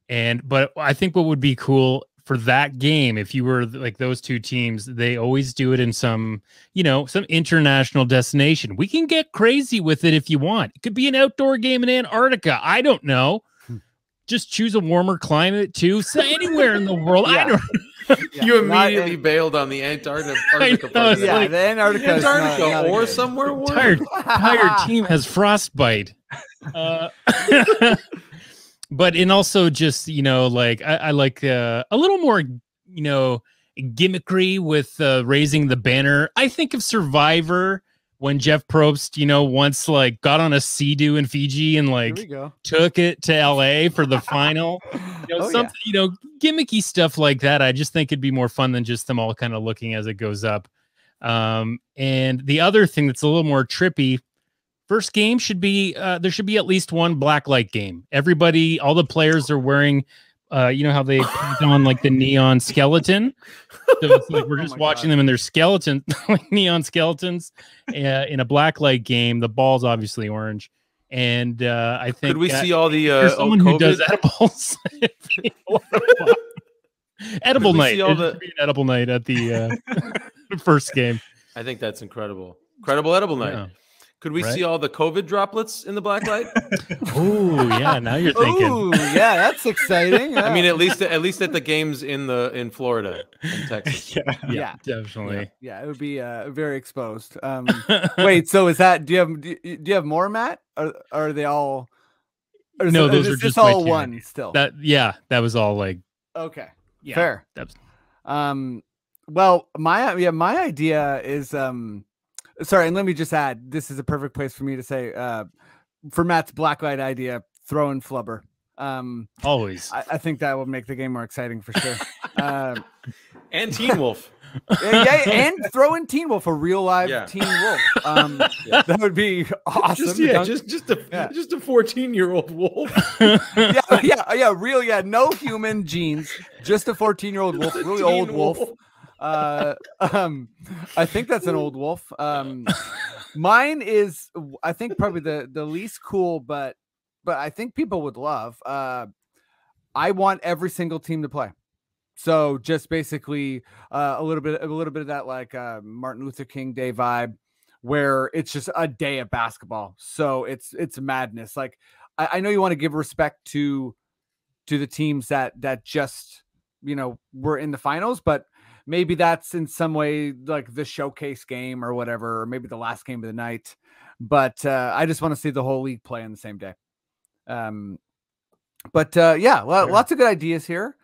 But I think what would be cool for that game, if you were like those two teams, they always do it in some international destination. We can get crazy with it if you want. It could be an outdoor game in Antarctica. I don't know. Just choose a warmer climate too. So anywhere in the world. Yeah. I don't Yeah, you immediately bailed on the Antarctica. Part. Yeah, like, the Antarctica not or somewhere warm. Entire team has frostbite. But also just, I like a little more, gimmickry with raising the banner. I think of Survivor when Jeff Probst, once like got on a Sea-Doo in Fiji and like took it to LA for the final. Gimmicky stuff like that. I just think it'd be more fun than just them all kind of looking as it goes up. And the other thing that's a little more trippy, first game should be there should be at least one blacklight game. Everybody, all the players are wearing how they put on like the neon skeleton. So it's like we're just watching them in their skeleton, like neon skeletons in a blacklight game. The ball's obviously orange. And I think could we see all the someone who does edibles? Edible night. It should be an edible night at the first game. I think that's incredible. Incredible edible night. Yeah. Could we see all the COVID droplets in the blacklight? Oh yeah, now you're thinking. Oh yeah, that's exciting. Yeah. I mean, at least at the games in Florida, in Texas. yeah, definitely. Yeah, it would be very exposed. Wait, so is that? Do you have more, Matt? Or are they all? No, those are just all one still. That was all like. Okay, yeah, fair. Well, my idea is sorry, and let me just add, this is a perfect place for me to say, for Matt's blacklight idea, throw in Flubber. Always. I think that will make the game more exciting for sure. And Teen Wolf. And throw in Teen Wolf, a real live Teen Wolf. That would be awesome. Just a 14-year-old wolf. Real, no human genes, just a 14-year-old wolf, really old wolf. I think that's an old wolf. Mine is, I think, probably the least cool, but I think people would love. I want every single team to play. So just basically a little bit of that like Martin Luther King Day vibe, where it's just a day of basketball. So it's madness. Like I know you want to give respect to the teams that just were in the finals, but maybe that's in some way like the showcase game or whatever, or maybe the last game of the night. But I just want to see the whole league play on the same day. Lots of good ideas here.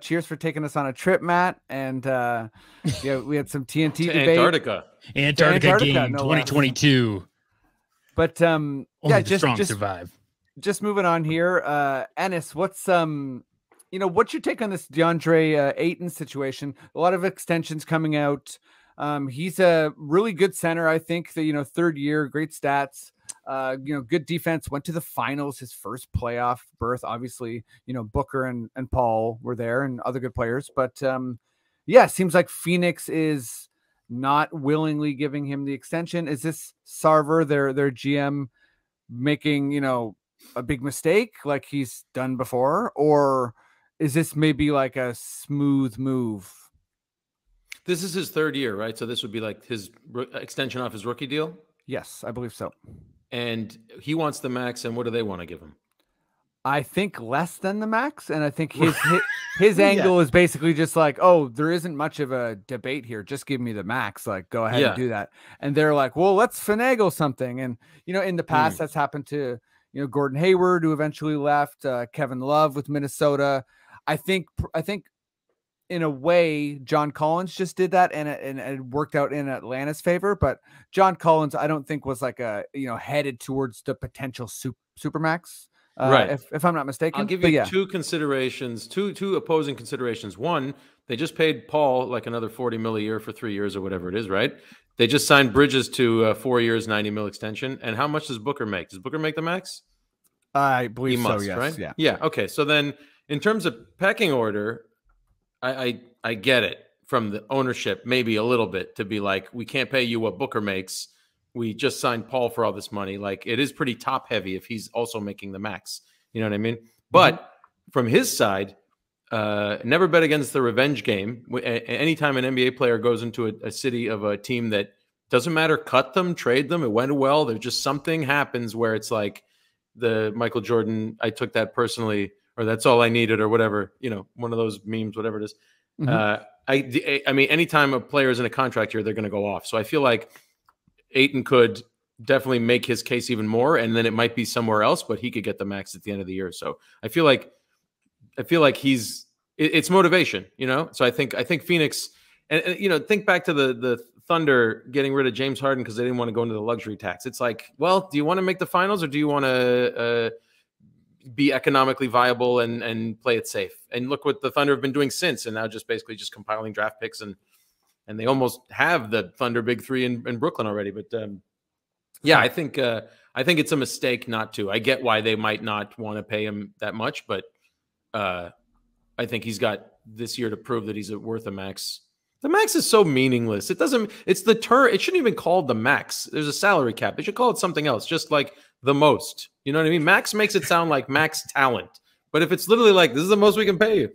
Cheers for taking us on a trip, Matt. And we had some TNT debate. Antarctica game 2022. But just survive. Just moving on here. Ennis, what's what's your take on this DeAndre Ayton situation? A lot of extensions coming out. He's a really good center. I think that, third year, great stats, good defense, went to the finals, his first playoff berth. Obviously, Booker and Paul were there and other good players. But yeah, it seems like Phoenix is not willingly giving him the extension. Is this Sarver, their GM, making, a big mistake like he's done before? Or is this maybe like a smooth move? This is his third year, right? So this would be like his extension off his rookie deal? Yes, I believe so. And he wants the max, and what do they want to give him? I think less than the max, and I think his angle is basically just like, oh, there isn't much of a debate here. Just give me the max. Like, go ahead and do that. And they're like, well, let's finagle something. And, in the past, that's happened to, Gordon Hayward, who eventually left, Kevin Love with Minnesota. I think in a way, John Collins just did that, and it worked out in Atlanta's favor. But John Collins, I don't think was like headed towards the potential supermax. Right. If I'm not mistaken. I'll give you two considerations, two opposing considerations. One, they just paid Paul like another $40 million a year for 3 years or whatever it is, right? They just signed Bridges to 4 years, $90 million extension. And how much does Booker make? Does Booker make the max? I believe so, yes. Right? Yeah. Yeah. Okay. So then in terms of pecking order, I get it from the ownership, maybe a little bit, to be like, we can't pay you what Booker makes. We just signed Paul for all this money. Like, it is pretty top heavy if he's also making the max. You know what I mean? But from his side, never bet against the revenge game. Anytime an NBA player goes into a city of a team that doesn't matter, cut them, trade them, it went well. There's just something happens where it's like the Michael Jordan, I took that personally, or that's all I needed, or whatever, one of those memes, whatever it is. I mean, anytime a player is in a contract year, they're going to go off. So I feel like Ayton could definitely make his case even more, and then it might be somewhere else, but he could get the max at the end of the year. So I feel like it's motivation, So I think Phoenix, and think back to the Thunder getting rid of James Harden because they didn't want to go into the luxury tax. It's like, well, do you want to make the finals, or do you want to be economically viable and play it safe? And look what the Thunder have been doing since, and now just basically just compiling draft picks, and they almost have the Thunder big three in Brooklyn already. But yeah, I think it's a mistake not to. I get why they might not want to pay him that much, but I think he's got this year to prove that he's worth a max. The max is so meaningless. It's the term. It shouldn't even call it the max. There's a salary cap. They should call it something else, just like the most. You know what I mean? Max makes it sound like max talent. But if it's literally like, this is the most we can pay you,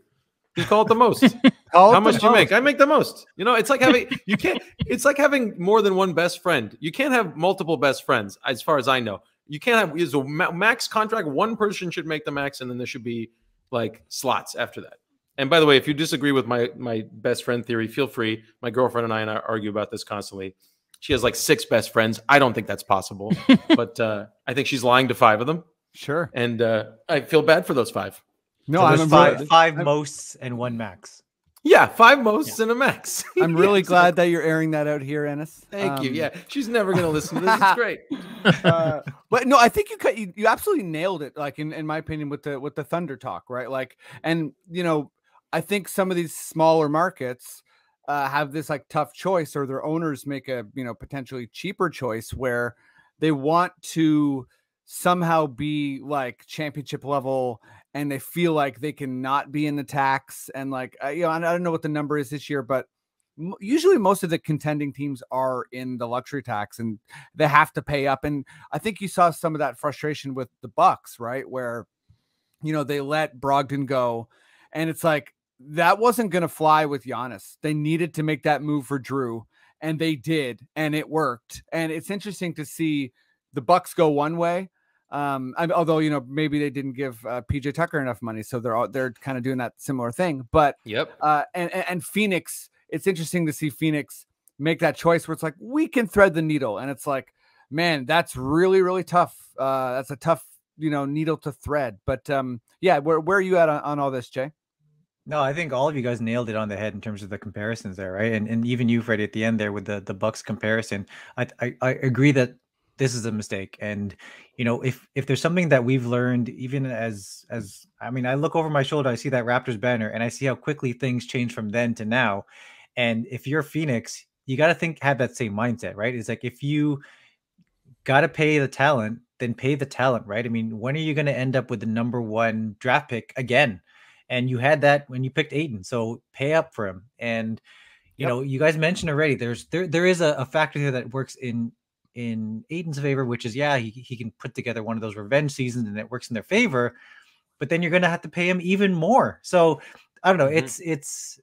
you call it the most. How much do you make? I make the most. It's like it's like having more than one best friend. You can't have multiple best friends, as far as I know. You can't have a max contract. One person should make the max, and then there should be like slots after that. And by the way, if you disagree with my best friend theory, feel free. My girlfriend and I argue about this constantly. She has like 6 best friends. I don't think that's possible, but I think she's lying to 5 of them. Sure. And I feel bad for those 5. No, so I'm five mosts and 1 max. Yeah, 5 mosts and a max. I'm really glad that you're airing that out here, Ennis. Thank you. Yeah, she's never going to listen to this. It's great. But no, I think you absolutely nailed it. Like in my opinion, with the Thunder talk, right? Like, and I think some of these smaller markets have this like tough choice, or their owners make a potentially cheaper choice where they want to somehow be like championship level, and they feel like they cannot be in the tax. And like I don't know what the number is this year, but usually most of the contending teams are in the luxury tax, and they have to pay up. And I think you saw some of that frustration with the Bucks, right? Where they let Brogdon go, and it's like, that wasn't going to fly with Giannis. They needed to make that move for Drew, and they did, and it worked. And it's interesting to see the Bucks go one way. Although, maybe they didn't give PJ Tucker enough money, so they're kind of doing that similar thing. But and Phoenix, it's interesting to see Phoenix make that choice where it's like, we can thread the needle, and it's like, man, that's really, really tough. That's a tough, needle to thread. But yeah, where are you at on all this, Jay? No, I think all of you guys nailed it on the head in terms of the comparisons there, right? And even you, Freddie, at the end there with the Bucks comparison, I agree that this is a mistake. And if there's something that we've learned, even as I mean, I look over my shoulder, I see that Raptors banner, and I see how quickly things change from then to now. And if you're Phoenix, you got to have that same mindset, right? It's like, if you got to pay the talent, then pay the talent, right? I mean, when are you going to end up with the number 1 draft pick again? And you had that when you picked Ayton, so pay up for him. And you know, you guys mentioned already, there is a factor here that works in Ayton's favor, which is, yeah, he can put together one of those revenge seasons and it works in their favor, but then you're going to have to pay him even more. So I don't know. It's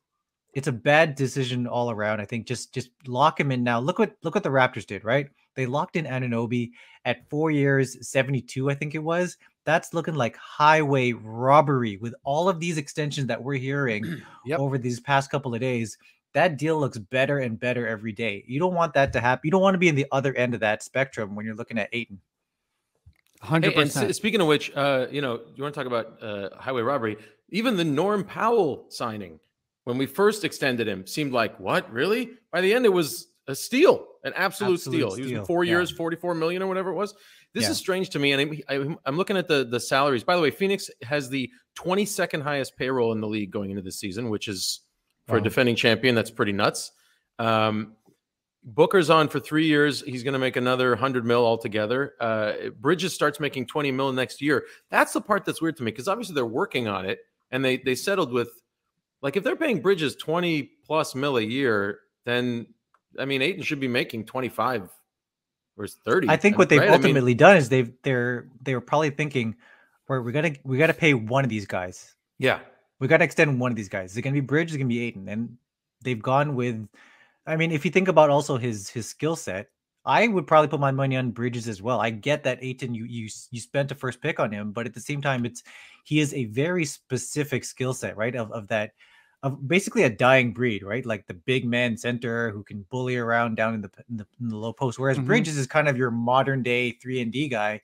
a bad decision all around. I think just lock him in now. Look what the Raptors did, right? They locked in Anunoby at 4 years, 72, I think it was. That's looking like highway robbery with all of these extensions that we're hearing over these past couple of days. That deal looks better and better every day. You don't want that to happen. You don't want to be in the other end of that spectrum when you're looking at Ayton. 100%. Hey, speaking of which, you know, you want to talk about highway robbery? Even the Norm Powell signing, when we first extended him, seemed like, what, really? By the end, it was a steal, an absolute steal. He was in 4 years, 44 million or whatever it was. This is strange to me. And I'm looking at the salaries. By the way, Phoenix has the 22nd highest payroll in the league going into this season, which is, for a defending champion, that's pretty nuts. Booker's on for 3 years. He's going to make another 100 mil altogether. Bridges starts making 20 mil next year. That's the part that's weird to me, because obviously they're working on it, and they settled with, like, if they're paying Bridges 20 plus mil a year, then I mean Ayton should be making 25 or 30. I think what they've ultimately done is they were probably thinking, we got to pay one of these guys. Yeah. We got to extend one of these guys. Is it going to be Bridge? Is it going to be Ayton? And they've gone with, I mean, if you think about also his skill set, I would probably put my money on Bridges as well. I get that Ayton, you spent a first pick on him, but at the same time, he is a very specific skill set, right? Of basically a dying breed, right? Like the big man center who can bully around down in the low post. Whereas Bridges is kind of your modern day 3-and-D guy.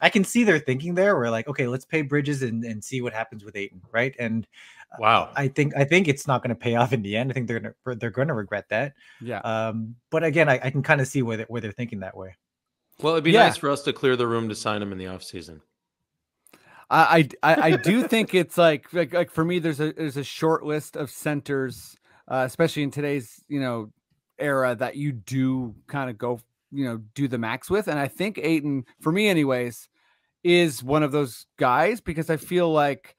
I can see their thinking there. We're like, okay, let's pay Bridges and see what happens with Ayton, right? And wow, I think it's not going to pay off in the end. I think they're going to regret that. Yeah. But again, I can kind of see where they're thinking that way. Well, it'd be nice for us to clear the room to sign him in the offseason. I do think it's like for me, there's a short list of centers, especially in today's era, that you do kind of go do the max with, and I think Ayton, for me anyways, is one of those guys, because I feel like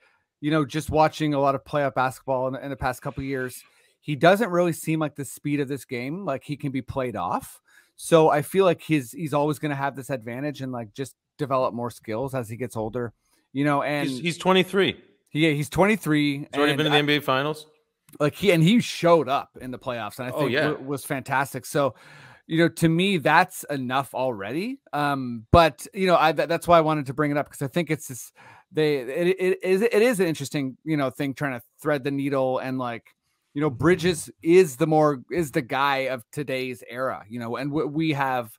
just watching a lot of playoff basketball in the past couple of years, he doesn't really seem like the speed of this game, like he can be played off. So I feel like he's always going to have this advantage and like just develop more skills as he gets older. And he's 23. Yeah, he's 23. He's already been in the NBA Finals. Like he showed up in the playoffs, and I think was fantastic. So, to me, that's enough already. But that's why I wanted to bring it up, because I think it's this. It is an interesting thing, trying to thread the needle, and like Bridges is the guy of today's era. And we have,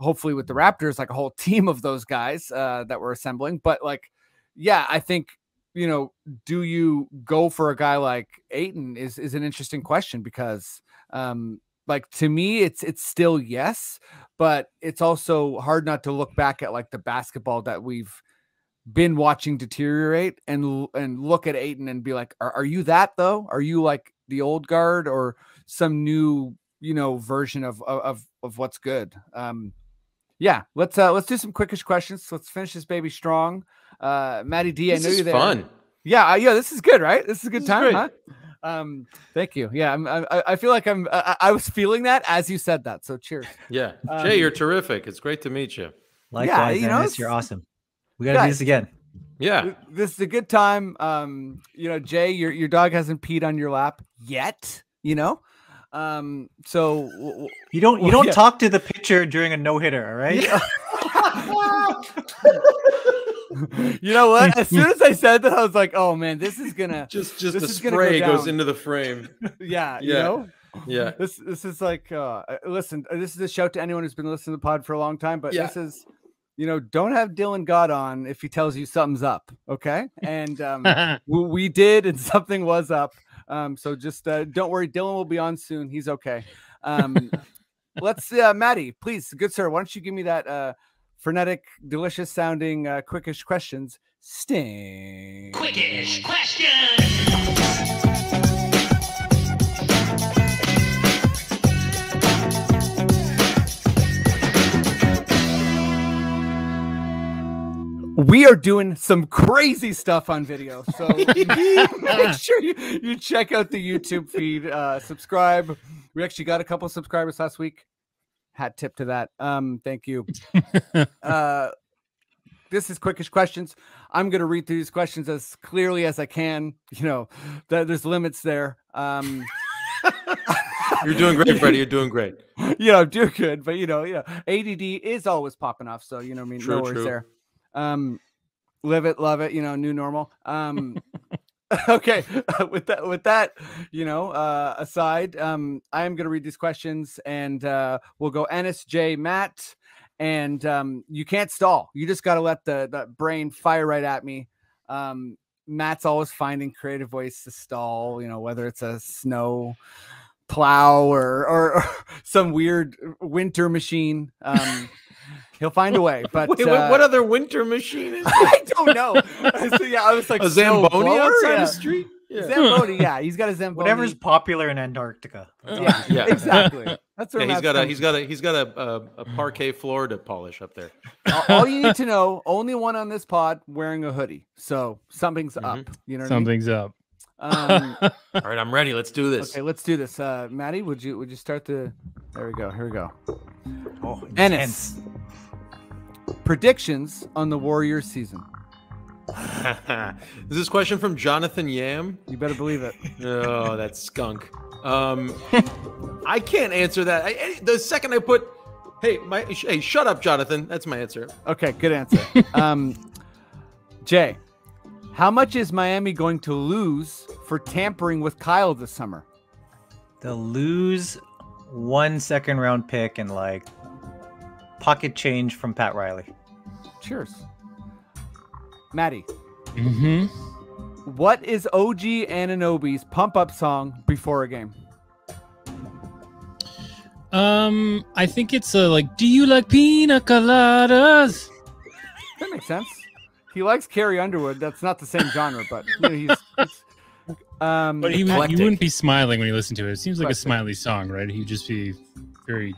hopefully with the Raptors, like a whole team of those guys that we're assembling. But like, yeah, I think, do you go for a guy like Ayton is an interesting question, because like, to me, it's still yes, but it's also hard not to look back at like the basketball that we've been watching deteriorate and look at Ayton and be like, are you that though? Are you like the old guard or some new, version of what's good? Yeah, let's do some quickish questions. Let's finish this baby strong. Maddie D, I know you're there. Fun. Yeah, this is good, right? This is a good time, huh? Thank you. Yeah, I feel like I was feeling that as you said that. So cheers. Yeah, Jay, you're terrific. It's great to meet you. Likewise, Ennis, you're awesome. We got to do this again. Yeah, this is a good time. Jay, your dog hasn't peed on your lap yet. So you don't talk to the pitcher during a no-hitter, all right? Yeah. You know what? As soon as I said that, I was like, "Oh man, this is gonna just the spray goes into the frame." Yeah, yeah. This is like, listen. This is a shout to anyone who's been listening to the pod for a long time, but this is, don't have Dylan Gott on if he tells you something's up, okay? And we did, and something was up. So just don't worry, Dylan will be on soon. He's okay. Let's Maddie, please, good sir, why don't you give me that frenetic, delicious sounding quickish questions sting. Quickish questions. we are doing some crazy stuff on video. So make sure you check out the YouTube feed, subscribe. We actually got a couple subscribers last week. Hat tip to that. Thank you. This is Quickish Questions. I'm going to read through these questions as clearly as I can. You know, there's limits there. You're doing great, Freddie. You're doing great. Yeah, I'm doing good. But, ADD is always popping off. So, no worries there. Live it, love it, new normal. Okay. With that, aside, I am going to read these questions and we'll go Ennis, Jay, Matt. And you can't stall. You just got to let the brain fire right at me. Matt's always finding creative ways to stall, whether it's a snow plow or some weird winter machine. He'll find a way. But wait, what other winter machine is I don't know. So, yeah, I was like a Zamboni outside the street. Yeah. Zamboni, yeah, he's got a Zamboni. Whatever's popular in Antarctica. Yeah, exactly. That's what he's got a parquet floor to polish up there. All you need to know: only one on this pod wearing a hoodie, so something's up. Something's up. All right, I'm ready. Let's do this. Okay, let's do this. Maddie, would you start the? There we go. Here we go. Oh, Ennis. Predictions on the Warriors season. Is this question from Jonathan Yam? You better believe it. Oh, that skunk. I can't answer that. The second I put, hey, shut up, Jonathan. That's my answer. Okay, good answer. Jay, how much is Miami going to lose for tampering with Kyle this summer? They'll lose 1 second-round pick and pocket change from Pat Riley. Cheers. Maddie. Mm-hmm. What is OG Anunoby's pump-up song before a game? I think it's do you like pina coladas? That makes sense. He likes Carrie Underwood. That's not the same genre, but he's but he wouldn't be smiling when you listen to it. It seems like a smiley song, right? He'd just be very.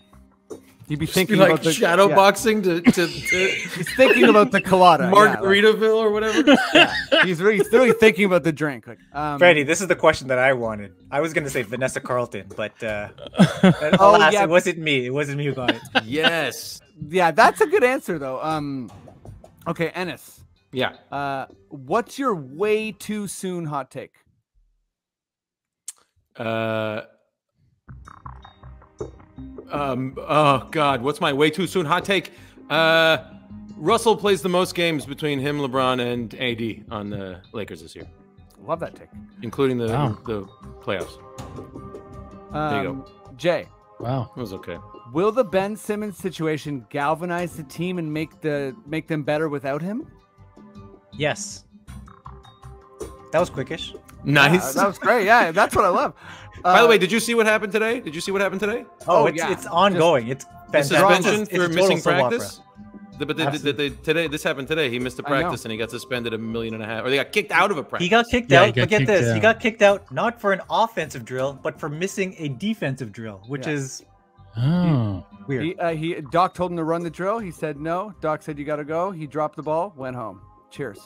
He'd be thinking like about the shadow boxing to he's thinking about the colada, Margaritaville or whatever. Yeah. He's really thinking about the drink. Freddie, this is the question that I wanted. I was gonna say Vanessa Carlton, but alas, it wasn't me. It wasn't me who got it. Yes. Yeah, that's a good answer though. Okay, Ennis. Yeah. What's your way too soon hot take? Oh God, what's my way too soon hot take? Russell plays the most games between him, LeBron, and AD on the Lakers this year. Love that take, including the playoffs. There you go, Jay. Wow, it was okay. Will the Ben Simmons situation galvanize the team and make them better without him? Yes. That was quickish. Nice. That was great. Yeah, that's what I love. By the way, did you see what happened today? Oh, it's ongoing. It's suspension for missing practice. But today, this happened today. He missed a practice and he got suspended $1.5 million, or they got kicked out of a practice. He got kicked out. But get this, he got kicked out not for an offensive drill, but for missing a defensive drill, which is weird. Doc told him to run the drill. He said no. Doc said you got to go. He dropped the ball, went home. Cheers.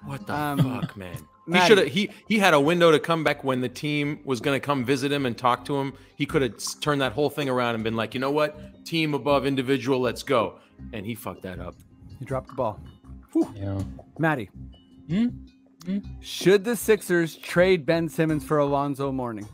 What the fuck, man? He should have. He had a window to come back when the team was going to come visit him and talk to him. He could have turned that whole thing around and been like, you know what, team above individual, let's go. And he fucked that up. He dropped the ball. Yeah. Maddie, should the Sixers trade Ben Simmons for Alonzo Mourning?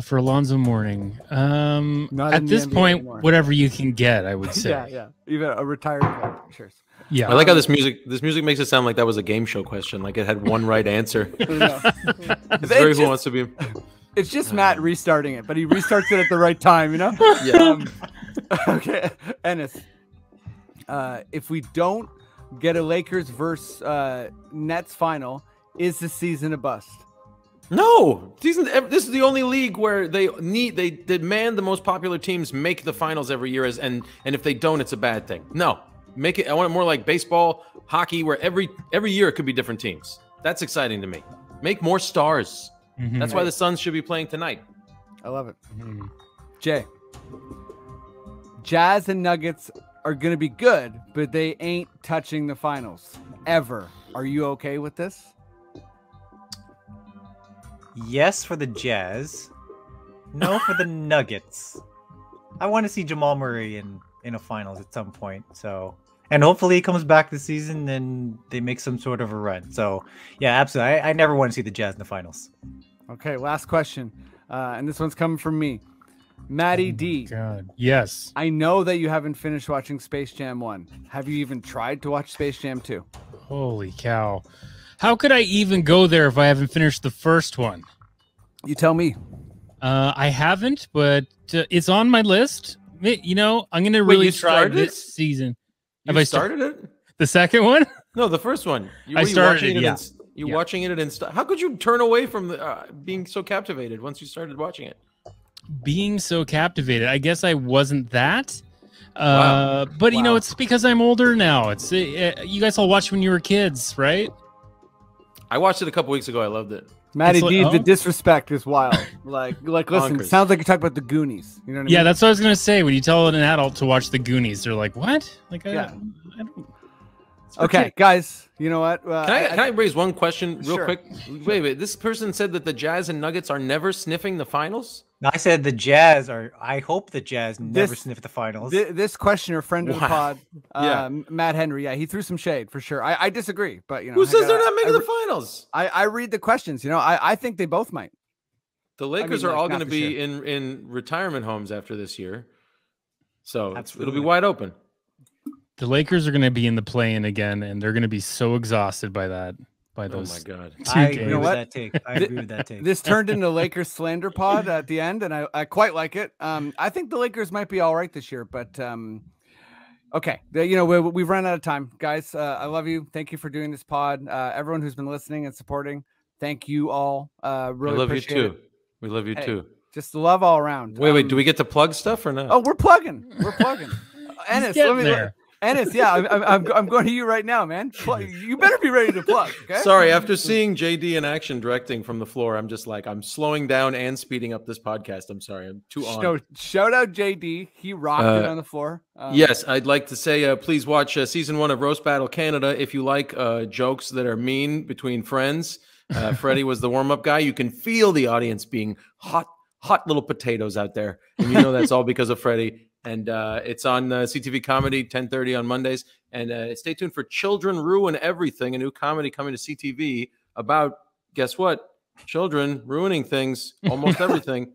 For Alonzo Mourning, Not at this point, anymore. Whatever you can get, I would say. Yeah. Even a retired player. Cheers. Yeah, I like how this music makes it sound like that was a game show question, like it had one right answer. It's very who wants to be. It's just Matt restarting it, but he restarts it at the right time, Yeah. Okay, Ennis. If we don't get a Lakers versus Nets final, is the season a bust? No, this is the only league where they demand the most popular teams make the finals every year, and if they don't, it's a bad thing. No, make it. I want it more like baseball, hockey, where every year it could be different teams. That's exciting to me. Make more stars. Mm-hmm. That's why the Suns should be playing tonight. I love it. Jay, Jazz and Nuggets are going to be good, but they ain't touching the finals ever. Are you okay with this? Yes, for the Jazz. No, for the Nuggets. I want to see Jamal Murray in a finals at some point. So, and hopefully he comes back this season and they make some sort of a run. So, yeah, absolutely. I never want to see the Jazz in the finals. Okay, last question. And this one's coming from me. Maddie D. God. Yes. I know that you haven't finished watching Space Jam 1. Have you even tried to watch Space Jam 2? Holy cow. How could I even go there if I haven't finished the first one? You tell me. I haven't, but it's on my list. You know, I'm going to really try this season. Have I started it? The second one? No, the first one. I started it, yeah. Watching it how could you turn away from being so captivated once you started watching it? Being so captivated. I guess I wasn't that. But, you know, it's because I'm older now. It's you guys all watched when you were kids, right? I watched it a couple weeks ago. I loved it. Matty D, the disrespect is wild. Like, listen, it sounds like you're talking about the Goonies. You know what I mean? Yeah, that's what I was gonna say. When you tell an adult to watch the Goonies, they're like, "What?" Like, I don't. Okay, guys, you know what? Can I raise one question real quick? Wait. This person said that the Jazz and Nuggets are never sniffing the finals. No, I said the Jazz are. I hope the Jazz never sniff the finals. This questioner, friend of the pod, Matt Henry, he threw some shade for sure. I disagree, but you know, who says they're not making the finals? I read the questions. You know, I think they both might. The Lakers are all going to be in retirement homes after this year, so it'll be wide open. The Lakers are going to be in the play-in again, and they're going to be so exhausted by that. By those, oh my God! I agree with that take. I agree with that take. This turned into Lakers slander pod at the end, and I quite like it. I think the Lakers might be all right this year, but okay. You know, we've run out of time, guys. I love you. Thank you for doing this pod. Everyone who's been listening and supporting, thank you all. Really, I love you too. It. We love you too. Just love all around. Wait. Do we get to plug stuff or not? Oh, we're plugging. Ennis, Ennis, yeah, I'm going to you right now, man. You better be ready to plug. Okay. Sorry, after seeing JD in action directing from the floor, I'm just like, I'm slowing down and speeding up this podcast. I'm sorry, I'm too on. So, shout out JD, he rocked it on the floor. Yes, I'd like to say, please watch season 1 of Roast Battle Canada if you like jokes that are mean between friends. Freddie was the warm-up guy. You can feel the audience being hot little potatoes out there, and you know that's all because of Freddie. And it's on CTV Comedy, 10:30 on Mondays. And stay tuned for Children Ruin Everything, a new comedy coming to CTV about, guess what? Children ruining things, almost everything.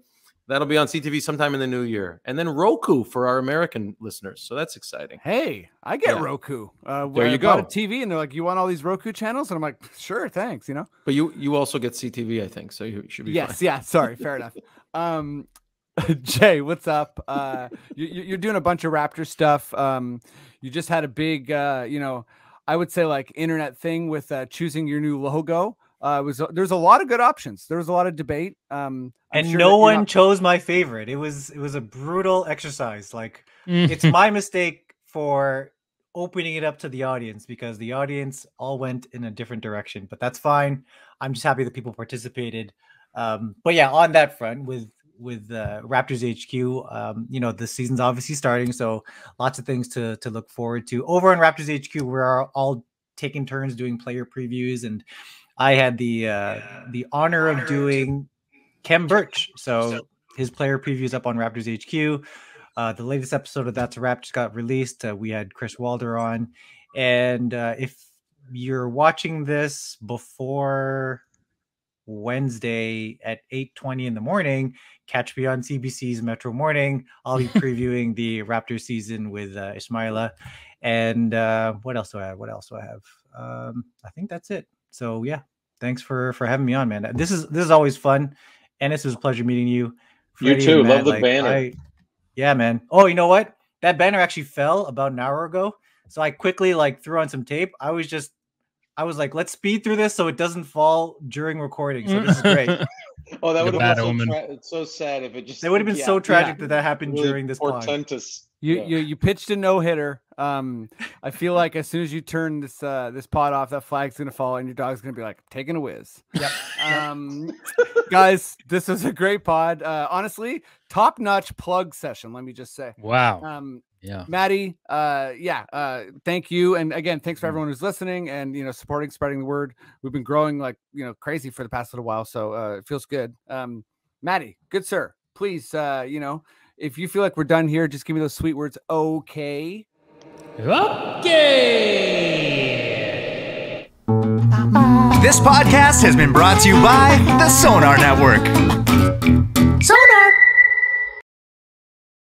That'll be on CTV sometime in the new year. And then Roku for our American listeners. So that's exciting. Hey, I get Roku. There you go. I bought a TV, and they're like, you want all these Roku channels? And I'm like, sure, thanks, you know? But you also get CTV, I think. So you should be fine. Yeah, sorry, fair enough. Jay, what's up? You're doing a bunch of Raptor stuff. You just had a big, I would say like internet thing with choosing your new logo. There's a lot of good options. There was a lot of debate. And no one chose my favorite. It was a brutal exercise. Like it's my mistake for opening it up to the audience because the audience all went in a different direction. But that's fine. I'm just happy that people participated. But yeah, on that front with Raptors HQ, the season's obviously starting, so lots of things to look forward to. Over on Raptors HQ, we're all taking turns doing player previews, and I had the honor of doing Kem Birch. So his player previews up on Raptors HQ. The latest episode of That's a Wrap just got released. We had Chris Walder on, and if you're watching this before Wednesday at 8:20 in the morning, catch me on CBC's Metro Morning. I'll be previewing the Raptors season with Ismaila. And what else do I have? I think that's it. So yeah, thanks for having me on, man. This is always fun. Ennis, it was a pleasure meeting you. Freddie, you too. Love the banner. Yeah, man. Oh, you know what? That banner actually fell about an hour ago. So I quickly threw on some tape. I was like, let's speed through this so it doesn't fall during recording. So this is great. Oh, that would have been so sad if it just. It would have been so tragic that happened really during this portentous. You pitched a no-hitter. I feel like as soon as you turn this pod off, that flag's gonna fall and your dog's gonna be like taking a whiz. Yep. Guys, this was a great pod. Honestly, top-notch plug session. Let me just say. Wow. Yeah. Maddie, thank you. And again, thanks for everyone who's listening and, supporting, spreading the word. We've been growing like, crazy for the past little while. So it feels good. Maddie, good sir, please, if you feel like we're done here, just give me those sweet words. Okay. This podcast has been brought to you by the Sonar Network.